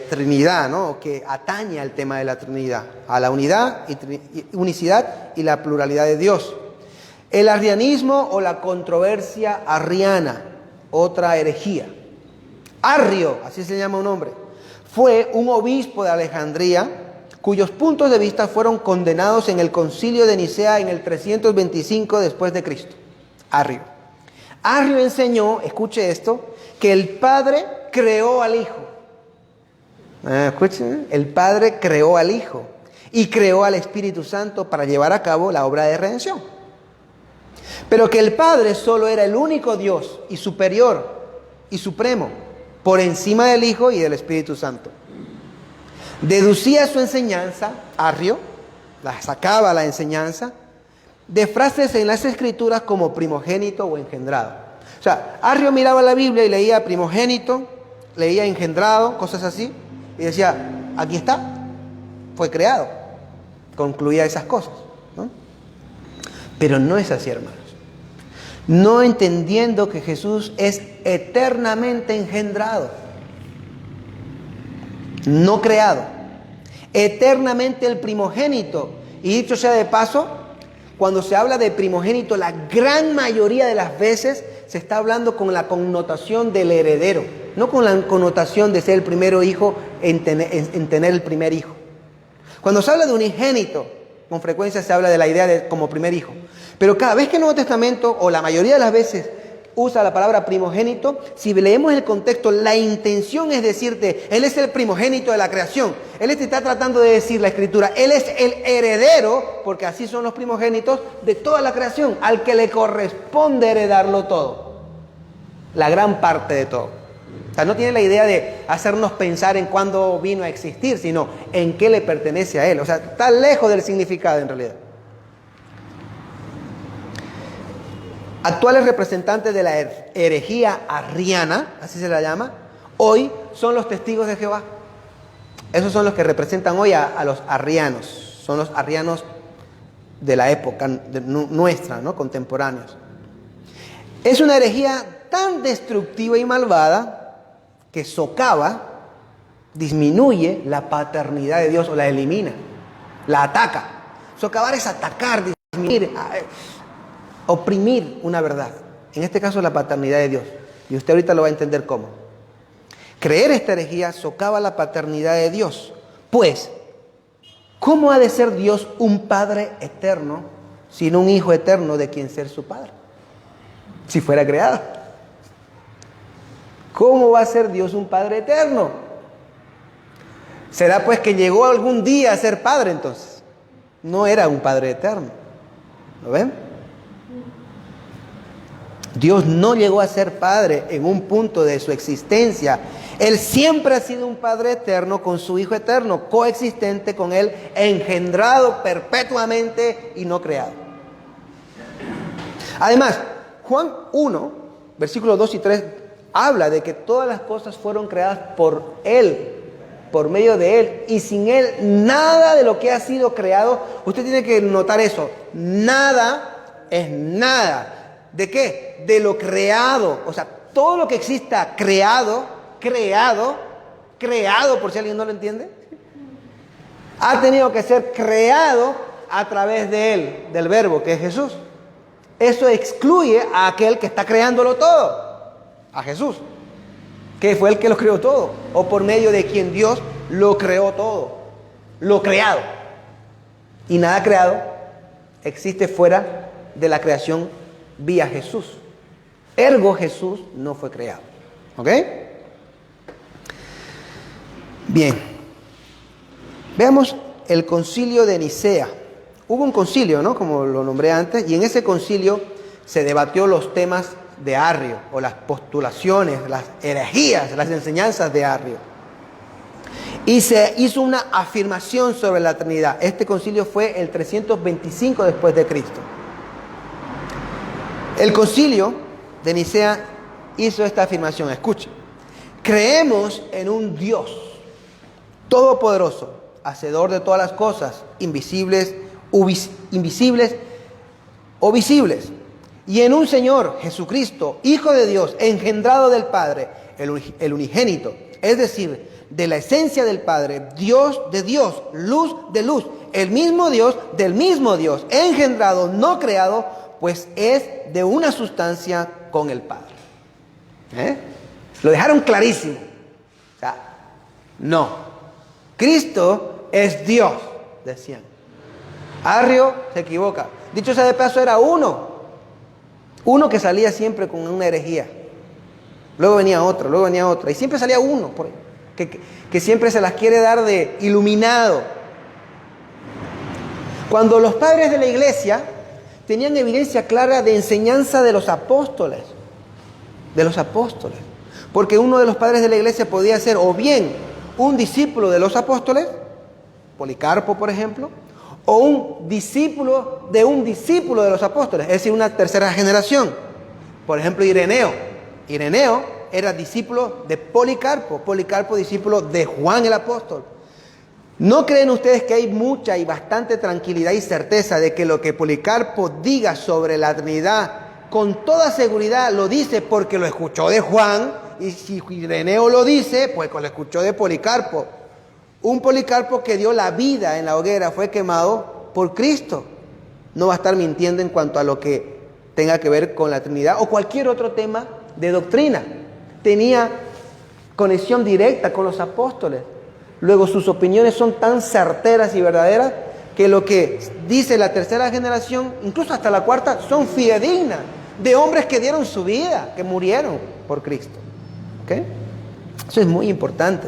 Trinidad, ¿no? Que atañe al tema de la Trinidad, a la unidad unicidad y la pluralidad de Dios. El arrianismo o la controversia arriana, otra herejía. Arrio, así se llama un hombre, fue un obispo de Alejandría cuyos puntos de vista fueron condenados en el concilio de Nicea en el 325 después de Cristo. Arrio. Arrio enseñó, escuche esto, que el Padre creó al Hijo. Escuchen, el Padre creó al Hijo y creó al Espíritu Santo para llevar a cabo la obra de redención. Pero que el Padre solo era el único Dios y superior y supremo, por encima del Hijo y del Espíritu Santo. Deducía su enseñanza, Arrio, sacaba la enseñanza, de frases en las Escrituras como primogénito o engendrado. O sea, Arrio miraba la Biblia y leía primogénito, leía engendrado, cosas así, y decía, aquí está, fue creado. Concluía esas cosas, ¿no? Pero no es así, hermanos. No entendiendo que Jesús es eternamente engendrado, no creado, eternamente el primogénito. Y dicho sea de paso, cuando se habla de primogénito, la gran mayoría de las veces se está hablando con la connotación del heredero, no con la connotación de ser el primero hijo en tener el primer hijo. Cuando se habla de unigénito, con frecuencia se habla de la idea de como primer hijo. Pero cada vez que el Nuevo Testamento, o la mayoría de las veces, usa la palabra primogénito, si leemos el contexto, la intención es decirte, Él es el primogénito de la creación. Él te está tratando de decir la Escritura, Él es el heredero, porque así son los primogénitos, de toda la creación, al que le corresponde heredarlo todo. La gran parte de todo. O sea, no tiene la idea de hacernos pensar en cuándo vino a existir, sino en qué le pertenece a Él. O sea, está lejos del significado en realidad. Actuales representantes de la herejía arriana, así se la llama, hoy son los testigos de Jehová. Esos son los que representan hoy a los arrianos. Son los arrianos de la época nuestra, ¿no? Contemporáneos. Es una herejía tan destructiva y malvada que socava, disminuye la paternidad de Dios o la elimina, la ataca. Socavar es atacar, disminuir, oprimir una verdad. En este caso la paternidad de Dios. Y usted ahorita lo va a entender cómo. Creer esta herejía socava la paternidad de Dios. Pues, ¿cómo ha de ser Dios un Padre eterno sin un Hijo eterno de quien ser su Padre? Si fuera creado. ¿Cómo va a ser Dios un Padre eterno? ¿Será pues que llegó algún día a ser Padre entonces? No era un Padre eterno. ¿Lo ven? Dios no llegó a ser Padre en un punto de su existencia. Él siempre ha sido un Padre eterno con su Hijo eterno, coexistente con Él, engendrado perpetuamente y no creado. Además, Juan 1, versículos 2 y 3, habla de que todas las cosas fueron creadas por Él, por medio de Él, y sin Él nada de lo que ha sido creado. Usted tiene que notar eso. Nada es nada. ¿De qué? De lo creado. O sea, todo lo que exista creado, por si alguien no lo entiende, ha tenido que ser creado a través de Él, del Verbo, que es Jesús. Eso excluye a aquel que está creándolo todo, a Jesús, que fue el que lo creó todo, o por medio de quien Dios lo creó todo, lo creado. Y nada creado existe fuera de la creación vía Jesús. Ergo, Jesús no fue creado. ¿Ok? Bien. Veamos el concilio de Nicea. Hubo un concilio, ¿no? Como lo nombré antes, y en ese concilio se debatió los temas de Arrio, o las postulaciones, las herejías, las enseñanzas de Arrio. Y se hizo una afirmación sobre la Trinidad. Este concilio fue el 325 después de Cristo. El concilio de Nicea hizo esta afirmación. Escuchen. Creemos en un Dios todopoderoso, hacedor de todas las cosas, invisibles o visibles, y en un Señor, Jesucristo, Hijo de Dios, engendrado del Padre, el unigénito, es decir, de la esencia del Padre, Dios de Dios, luz de luz, el mismo Dios del mismo Dios, engendrado, no creado, pues es de una sustancia con el Padre. Lo dejaron clarísimo. O sea, no. Cristo es Dios, decían. Arrio se equivoca. Dicho sea de paso, era uno que salía siempre con una herejía. Luego venía otra, y siempre salía uno por ahí, que siempre se las quiere dar de iluminado. Cuando los padres de la iglesia tenían evidencia clara de enseñanza de los apóstoles, porque uno de los padres de la iglesia podía ser o bien un discípulo de los apóstoles, Policarpo por ejemplo, o un discípulo de los apóstoles, es decir, una tercera generación. Por ejemplo, Ireneo era discípulo de Policarpo discípulo de Juan el apóstol. ¿No creen ustedes que hay mucha y bastante tranquilidad y certeza de que lo que Policarpo diga sobre la Trinidad, con toda seguridad lo dice porque lo escuchó de Juan, y si Ireneo lo dice, pues lo escuchó de Policarpo? Un Policarpo que dio la vida en la hoguera, fue quemado por Cristo. No va a estar mintiendo en cuanto a lo que tenga que ver con la Trinidad o cualquier otro tema de doctrina. Tenía conexión directa con los apóstoles. Luego sus opiniones son tan certeras y verdaderas que lo que dice la tercera generación, incluso hasta la cuarta, son fidedignas, de hombres que dieron su vida, que murieron por Cristo. ¿Ok? Eso es muy importante,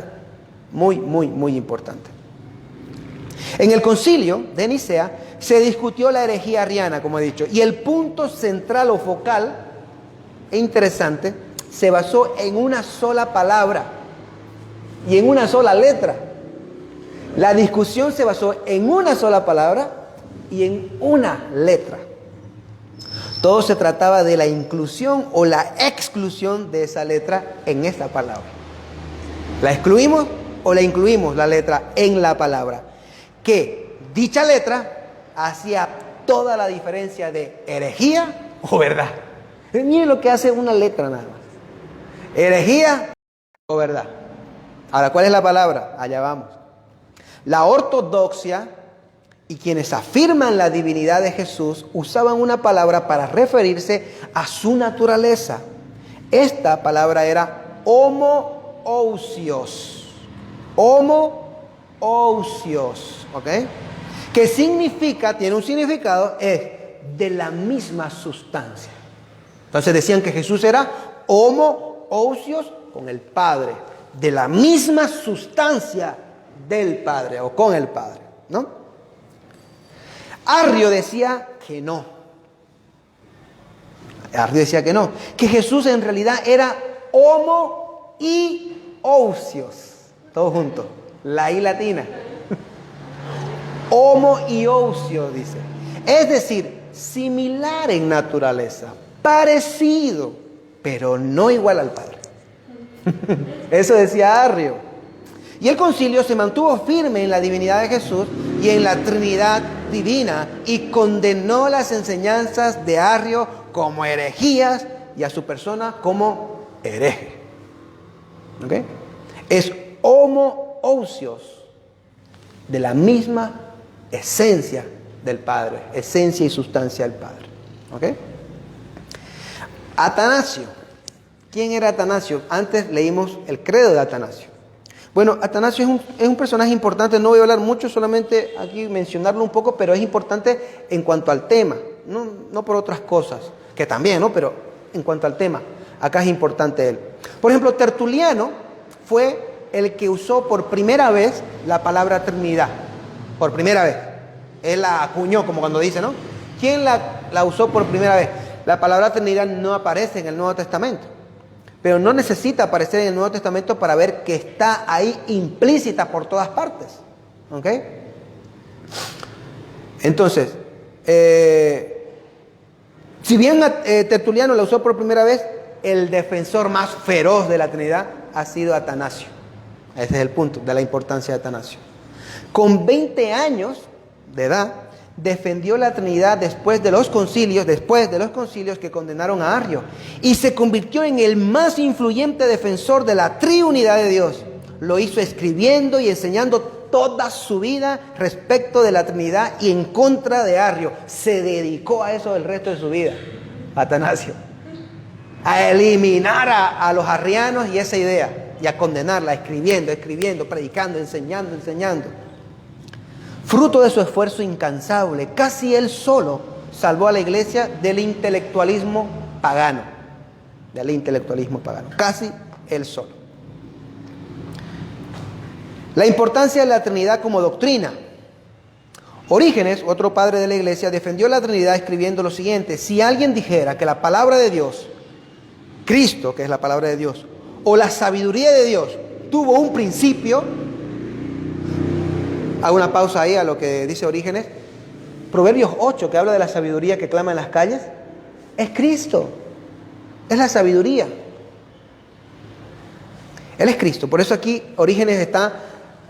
muy, muy, muy importante. En el concilio de Nicea se discutió la herejía arriana, como he dicho, y el punto central o focal, e interesante, se basó en una sola palabra y en una sola letra. La discusión se basó en una sola palabra y en una letra. Todo se trataba de la inclusión o la exclusión de esa letra en esta palabra. ¿La excluimos o la incluimos la letra en la palabra? Que dicha letra hacía toda la diferencia de herejía o verdad. Miren lo que hace una letra nada más. Herejía o verdad. Ahora, ¿cuál es la palabra? Allá vamos. La ortodoxia y quienes afirman la divinidad de Jesús usaban una palabra para referirse a su naturaleza. Esta palabra era homoousios. Homoousios, ¿ok? Que significa, tiene un significado, es de la misma sustancia. Entonces decían que Jesús era homoousios con el Padre, de la misma sustancia del Padre o con el Padre, ¿no? Arrio decía que no. Arrio decía que no, que Jesús en realidad era homo y ousios, todos juntos, la I latina. Homo y ousios, dice. Es decir, similar en naturaleza, parecido, pero no igual al Padre. Eso decía Arrio. Y el concilio se mantuvo firme en la divinidad de Jesús y en la Trinidad divina y condenó las enseñanzas de Arrio como herejías y a su persona como hereje. ¿Ok? Es homoousios, de la misma esencia del Padre, esencia y sustancia del Padre. ¿Ok? Atanasio. ¿Quién era Atanasio? Antes leímos el credo de Atanasio. Bueno, Atanasio es un personaje importante, no voy a hablar mucho, solamente aquí mencionarlo un poco, pero es importante en cuanto al tema, no por otras cosas, que también, ¿no? Pero en cuanto al tema, acá es importante él. Por ejemplo, Tertuliano fue el que usó por primera vez la palabra Trinidad, por primera vez. Él la acuñó, como cuando dice, ¿no? ¿Quién la usó por primera vez? La palabra Trinidad no aparece en el Nuevo Testamento. Pero no necesita aparecer en el Nuevo Testamento para ver que está ahí implícita por todas partes. ¿Ok? Entonces, si bien Tertuliano la usó por primera vez, el defensor más feroz de la Trinidad ha sido Atanasio. Ese es el punto de la importancia de Atanasio. Con 20 años de edad, defendió la Trinidad después de los concilios que condenaron a Arrio, y se convirtió en el más influyente defensor de la triunidad de Dios. Lo hizo escribiendo y enseñando toda su vida respecto de la Trinidad y en contra de Arrio. Se dedicó a eso el resto de su vida, Atanasio, a eliminar a los arrianos y esa idea, y a condenarla, escribiendo, predicando, enseñando. Fruto de su esfuerzo incansable, casi él solo salvó a la iglesia del intelectualismo pagano. Casi él solo. La importancia de la Trinidad como doctrina. Orígenes, otro padre de la iglesia, defendió la Trinidad escribiendo lo siguiente: si alguien dijera que la palabra de Dios, Cristo, que es la palabra de Dios, o la sabiduría de Dios tuvo un principio. Hago una pausa ahí a lo que dice Orígenes. Proverbios 8, que habla de la sabiduría que clama en las calles, es Cristo. Es la sabiduría. Él es Cristo. Por eso aquí Orígenes está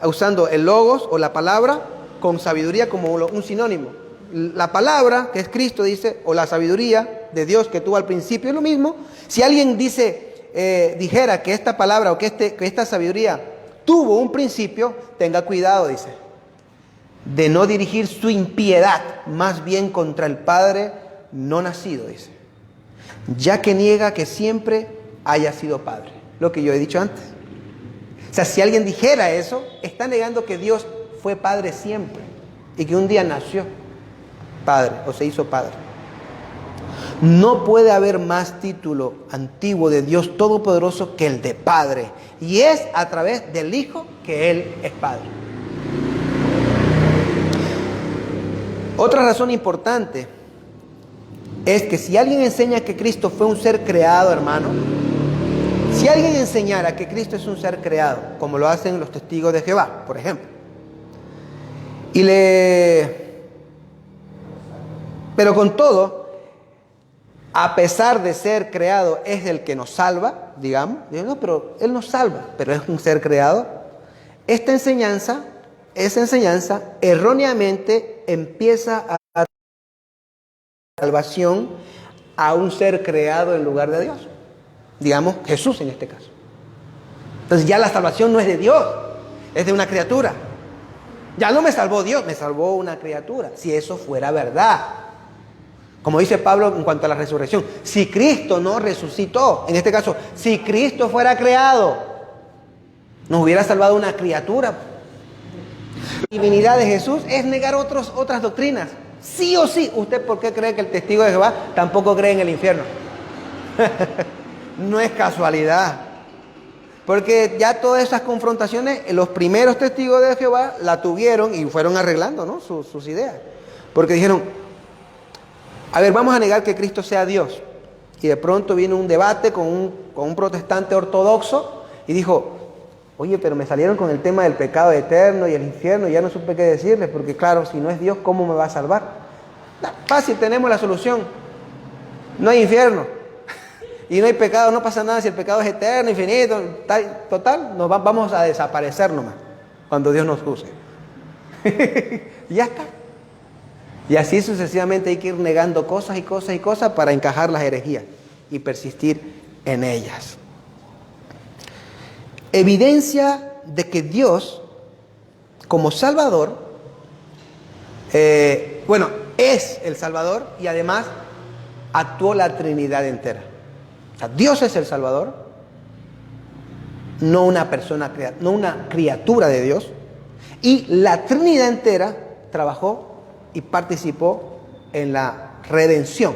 usando el logos o la palabra con sabiduría como un sinónimo. La palabra, que es Cristo, dice, o la sabiduría de Dios que tuvo al principio, es lo mismo. Si alguien dijera que esta palabra o que esta sabiduría tuvo un principio, tenga cuidado, dice, de no dirigir su impiedad más bien contra el Padre no nacido, dice, ya que niega que siempre haya sido Padre. Lo que yo he dicho antes. O sea, si alguien dijera eso, está negando que Dios fue Padre siempre. y que un día nació padre o se hizo padre. No puede haber más título antiguo de Dios Todopoderoso que el de Padre. Y es a través del Hijo que Él es Padre. Otra razón importante es que si alguien enseña que Cristo fue un ser creado, hermano, si alguien enseñara que Cristo es un ser creado, como lo hacen los testigos de Jehová, por ejemplo, pero con todo, a pesar de ser creado, es el que nos salva, digamos. No, pero Él nos salva, pero es un ser creado. Esa enseñanza erróneamente empieza a dar salvación a un ser creado en lugar de Dios. Digamos, Jesús en este caso. Entonces ya la salvación no es de Dios, es de una criatura. Ya no me salvó Dios, me salvó una criatura. Si eso fuera verdad. Como dice Pablo en cuanto a la resurrección, si Cristo no resucitó, en este caso, si Cristo fuera creado, nos hubiera salvado una criatura. La divinidad de Jesús es negar otras doctrinas. Sí o sí. ¿Usted por qué cree que el testigo de Jehová tampoco cree en el infierno? No es casualidad. Porque ya todas esas confrontaciones, los primeros testigos de Jehová la tuvieron y fueron arreglando, ¿no? sus ideas. Porque dijeron, a ver, vamos a negar que Cristo sea Dios. Y de pronto vino un debate con un protestante ortodoxo y dijo, oye, pero me salieron con el tema del pecado eterno y el infierno y ya no supe qué decirles, porque claro, si no es Dios, ¿cómo me va a salvar? Fácil, tenemos la solución. No hay infierno. Y no hay pecado, no pasa nada si el pecado es eterno, infinito. Total, vamos a desaparecer nomás cuando Dios nos use. Y ya está. Y así sucesivamente hay que ir negando cosas y cosas y cosas para encajar las herejías y persistir en ellas. Evidencia de que Dios, como Salvador, es el Salvador y además actuó la Trinidad entera. O sea, Dios es el Salvador, no una persona, no una criatura de Dios, y la Trinidad entera trabajó y participó en la redención.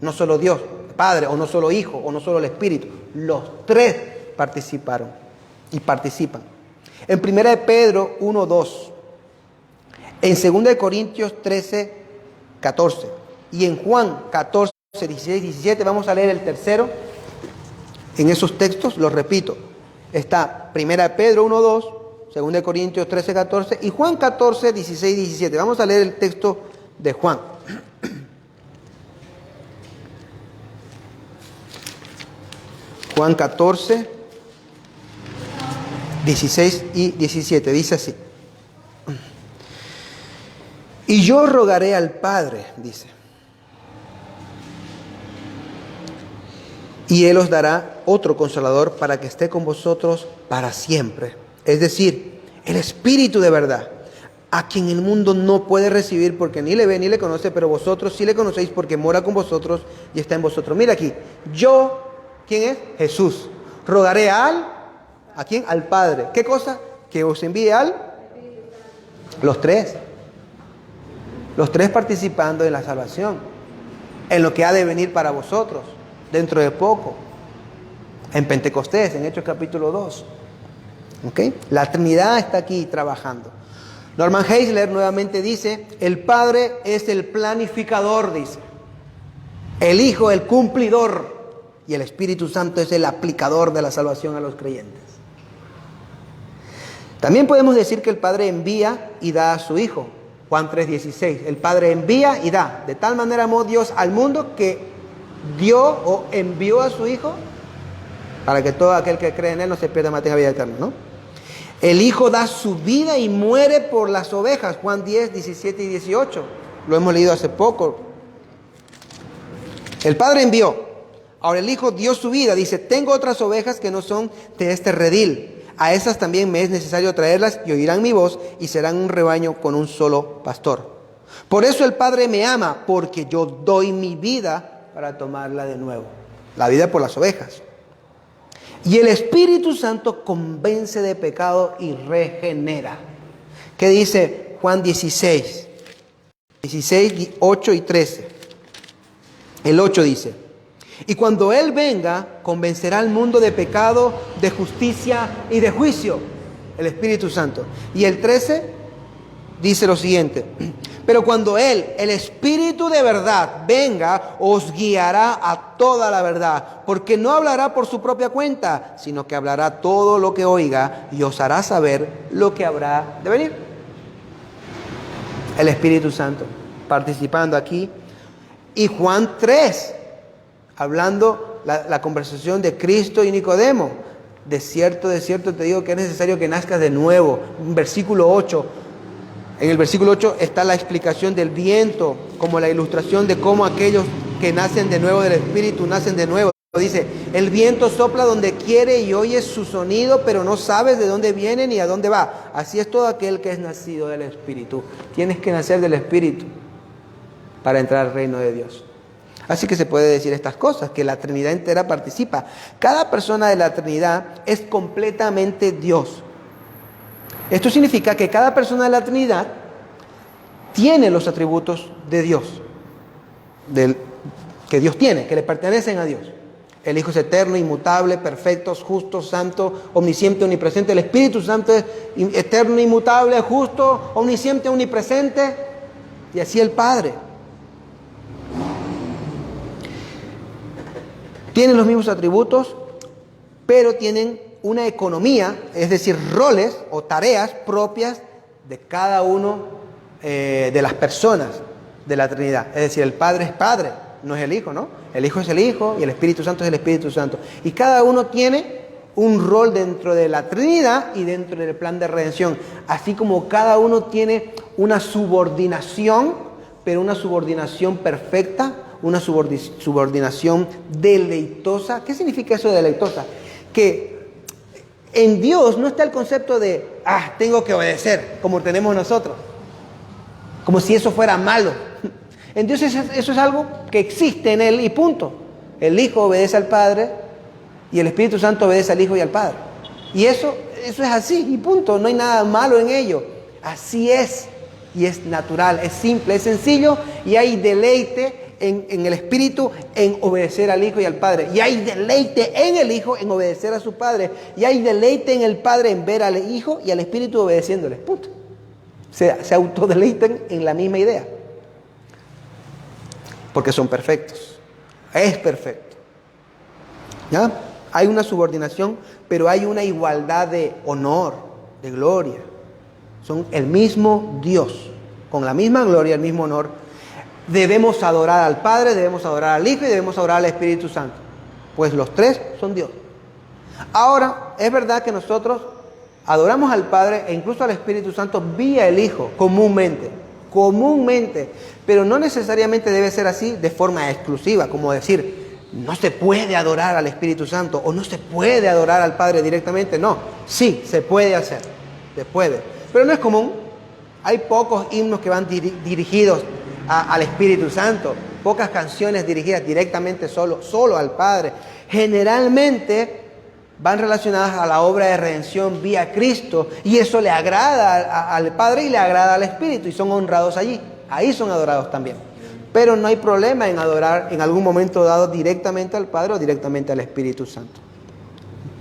No solo Dios, Padre, o no solo Hijo, o no solo el Espíritu. Los tres participaron y participan. En 1 Pedro 1:2, en 2 Corintios 13:14 y en Juan 14:16-17, vamos a leer el tercero. En esos textos, los repito, está 1 Pedro 1:2, 2 Corintios 13:14 y Juan 14:16-17. Vamos a leer el texto de Juan. Juan 14, 16 y 17. Dice así. Y yo rogaré al Padre, dice, y Él os dará otro Consolador para que esté con vosotros para siempre. Es decir, el Espíritu de verdad, a quien el mundo no puede recibir porque ni le ve ni le conoce, pero vosotros sí le conocéis porque mora con vosotros y está en vosotros. Mira aquí, yo, ¿quién es? Jesús. Rogaré ¿a quién? Al Padre. ¿Qué cosa? Que os envíe los tres. Los tres participando en la salvación, en lo que ha de venir para vosotros dentro de poco, en Pentecostés, en Hechos capítulo 2. ¿Okay? La Trinidad está aquí trabajando. Norman Geisler nuevamente dice, el Padre es el planificador, dice. El Hijo, el cumplidor. Y el Espíritu Santo es el aplicador de la salvación a los creyentes. También podemos decir que el Padre envía y da a su Hijo. Juan 3:16. El Padre envía y da. De tal manera amó Dios al mundo que dio o envió a su Hijo para que todo aquel que cree en Él no se pierda, mas tenga vida eterna, ¿no? El Hijo da su vida y muere por las ovejas. Juan 10:17 y 18. Lo hemos leído hace poco. El Padre envió. Ahora el Hijo dio su vida. Dice, tengo otras ovejas que no son de este redil. A esas también me es necesario traerlas y oirán mi voz y serán un rebaño con un solo pastor. Por eso el Padre me ama, porque yo doy mi vida para tomarla de nuevo. La vida por las ovejas. Y el Espíritu Santo convence de pecado y regenera. ¿Qué dice Juan 16, 8 y 13. El 8 dice: y cuando Él venga, convencerá al mundo de pecado, de justicia y de juicio. El Espíritu Santo. Y el 13 dice lo siguiente: pero cuando Él, el Espíritu de verdad, venga, os guiará a toda la verdad, porque no hablará por su propia cuenta, sino que hablará todo lo que oiga y os hará saber lo que habrá de venir. El Espíritu Santo participando aquí. Y Juan 3, hablando la conversación de Cristo y Nicodemo. De cierto te digo que es necesario que nazcas de nuevo. Versículo 8. En el versículo 8 está la explicación del viento, como la ilustración de cómo aquellos que nacen de nuevo del Espíritu nacen de nuevo. Dice: el viento sopla donde quiere y oyes su sonido, pero no sabes de dónde viene ni a dónde va. Así es todo aquel que es nacido del Espíritu. Tienes que nacer del Espíritu para entrar al reino de Dios. Así que se puede decir estas cosas, que la Trinidad entera participa. Cada persona de la Trinidad es completamente Dios. Esto significa que cada persona de la Trinidad tiene los atributos de Dios, que Dios tiene, que le pertenecen a Dios. El Hijo es eterno, inmutable, perfecto, justo, santo, omnisciente, omnipresente. El Espíritu Santo es eterno, inmutable, justo, omnisciente, omnipresente. Y así el Padre. Tienen los mismos atributos, pero tienen una economía, es decir, roles o tareas propias de cada uno de las personas de la Trinidad. Es decir, el Padre es Padre, no es el Hijo, ¿no? El Hijo es el Hijo y el Espíritu Santo es el Espíritu Santo. Y cada uno tiene un rol dentro de la Trinidad y dentro del plan de redención. Así como cada uno tiene una subordinación, pero una subordinación perfecta, una subordinación deleitosa. ¿Qué significa eso de deleitosa? Que en Dios no está el concepto de, tengo que obedecer, como tenemos nosotros. Como si eso fuera malo. En Dios eso es algo que existe en Él y punto. El Hijo obedece al Padre y el Espíritu Santo obedece al Hijo y al Padre. Y eso es así y punto. No hay nada malo en ello. Así es. Y es natural, es simple, es sencillo y hay deleite en el Espíritu en obedecer al Hijo y al Padre. Y hay deleite en el Hijo en obedecer a su Padre. Y hay deleite en el Padre en ver al Hijo y al Espíritu obedeciéndole. Punto. Se autodeleitan en la misma idea. Porque son perfectos. Es perfecto. ¿Ya? Hay una subordinación, pero hay una igualdad de honor, de gloria. Son el mismo Dios, con la misma gloria, el mismo honor. Debemos adorar al Padre, debemos adorar al Hijo y debemos adorar al Espíritu Santo. Pues los tres son Dios. Ahora, es verdad que nosotros adoramos al Padre e incluso al Espíritu Santo vía el Hijo, comúnmente, pero no necesariamente debe ser así de forma exclusiva, como decir, no se puede adorar al Espíritu Santo o no se puede adorar al Padre directamente. No, sí, se puede hacer, se puede, pero no es común. Hay pocos himnos que van dirigidos al Espíritu Santo, pocas canciones dirigidas directamente solo al Padre. Generalmente van relacionadas a la obra de redención vía Cristo y eso le agrada al Padre y le agrada al Espíritu y son honrados allí. Ahí son adorados también. Pero no hay problema en adorar en algún momento dado directamente al Padre o directamente al Espíritu Santo.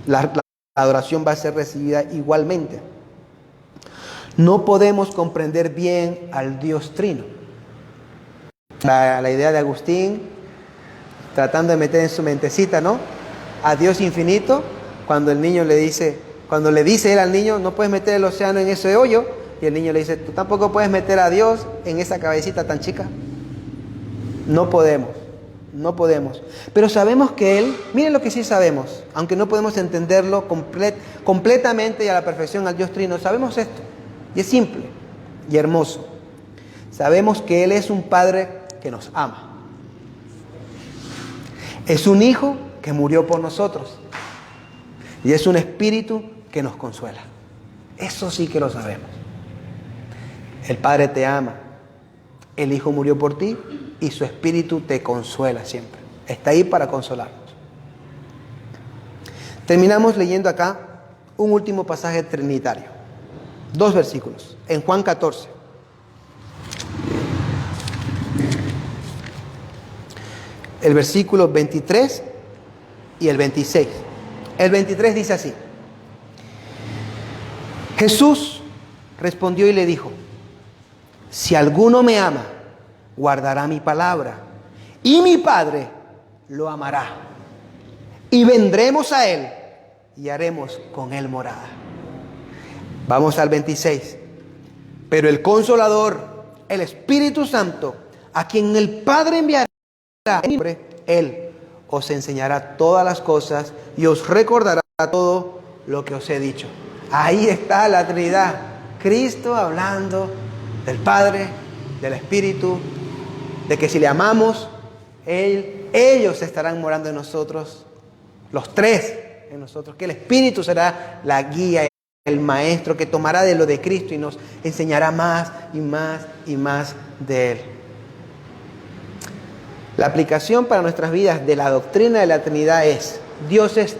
La adoración va a ser recibida igualmente. No podemos comprender bien al Dios Trino. La idea de Agustín, tratando de meter en su mentecita, ¿no? A Dios infinito, cuando el niño le dice él al niño, no puedes meter el océano en ese hoyo, y el niño le dice, tú tampoco puedes meter a Dios en esa cabecita tan chica. No podemos. Pero sabemos que Él, miren lo que sí sabemos, aunque no podemos entenderlo completamente y a la perfección al Dios Trino, sabemos esto, y es simple y hermoso. Sabemos que Él es un Padre que nos ama. Es un Hijo que murió por nosotros. Y es un Espíritu que nos consuela. Eso sí que lo sabemos. El Padre te ama. El Hijo murió por ti y su Espíritu te consuela siempre. Está ahí para consolarnos. Terminamos leyendo acá un último pasaje trinitario. 2 versículos. En Juan 14. el versículo 23 y el 26. El 23 dice así: Jesús respondió y le dijo: si alguno me ama, guardará mi palabra, y mi Padre lo amará, y vendremos a él y haremos con él morada. Vamos al 26. Pero el Consolador, el Espíritu Santo, a quien el Padre enviará en mi nombre, él os enseñará todas las cosas y os recordará todo lo que os he dicho. Ahí está la Trinidad. Cristo hablando del Padre, del Espíritu, de que si le amamos, ellos estarán morando en nosotros, los tres en nosotros, que el Espíritu será la guía, el maestro que tomará de lo de Cristo y nos enseñará más y más y más de Él. La aplicación para nuestras vidas de la doctrina de la Trinidad es: Dios es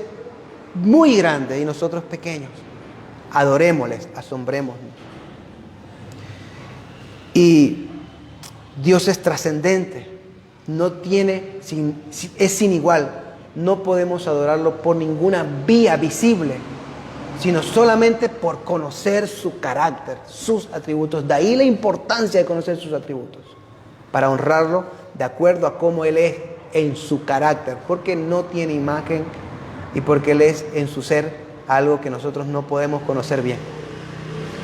muy grande y nosotros pequeños. Adorémosles, asombrémonos. Y Dios es trascendente, es sin igual. No podemos adorarlo por ninguna vía visible, sino solamente por conocer su carácter, sus atributos. De ahí la importancia de conocer sus atributos, para honrarlo de acuerdo a cómo Él es en su carácter, porque no tiene imagen y porque Él es en su ser algo que nosotros no podemos conocer bien,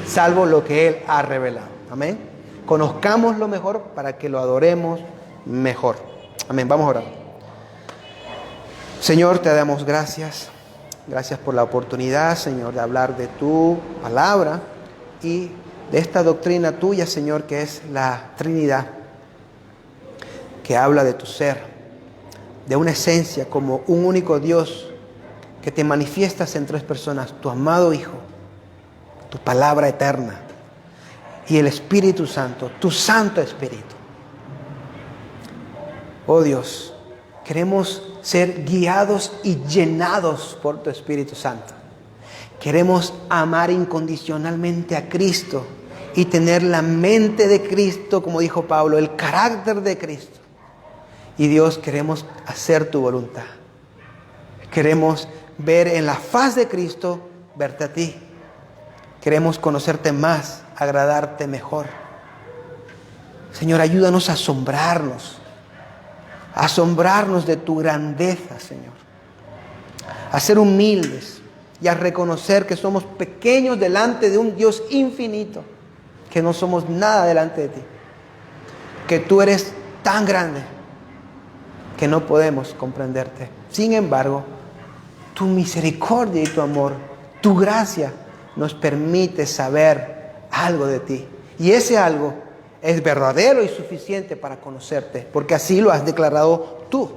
salvo lo que Él ha revelado. Amén. Conozcámoslo mejor para que lo adoremos mejor. Amén. Vamos a orar. Señor, te damos gracias. Gracias por la oportunidad, Señor, de hablar de tu palabra y de esta doctrina tuya, Señor, que es la Trinidad, que habla de tu ser, de una esencia como un único Dios que te manifiestas en tres personas: tu amado Hijo, tu palabra eterna y el Espíritu Santo, tu Santo Espíritu. Oh Dios, queremos ser guiados y llenados por tu Espíritu Santo. Queremos amar incondicionalmente a Cristo y tener la mente de Cristo, como dijo Pablo, el carácter de Cristo. Y Dios, queremos hacer tu voluntad. Queremos ver en la faz de Cristo, verte a ti. Queremos conocerte más, agradarte mejor. Señor, ayúdanos a asombrarnos de tu grandeza, Señor. A ser humildes y a reconocer que somos pequeños delante de un Dios infinito, que no somos nada delante de ti, que tú eres tan grande que no podemos comprenderte. Sin embargo, tu misericordia y tu amor, tu gracia, nos permite saber algo de ti. Y ese algo es verdadero y suficiente para conocerte, porque así lo has declarado tú.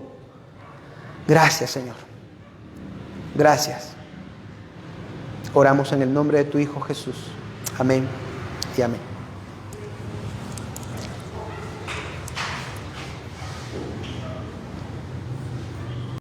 Gracias, Señor. Gracias. Oramos en el nombre de tu Hijo Jesús. Amén y amén.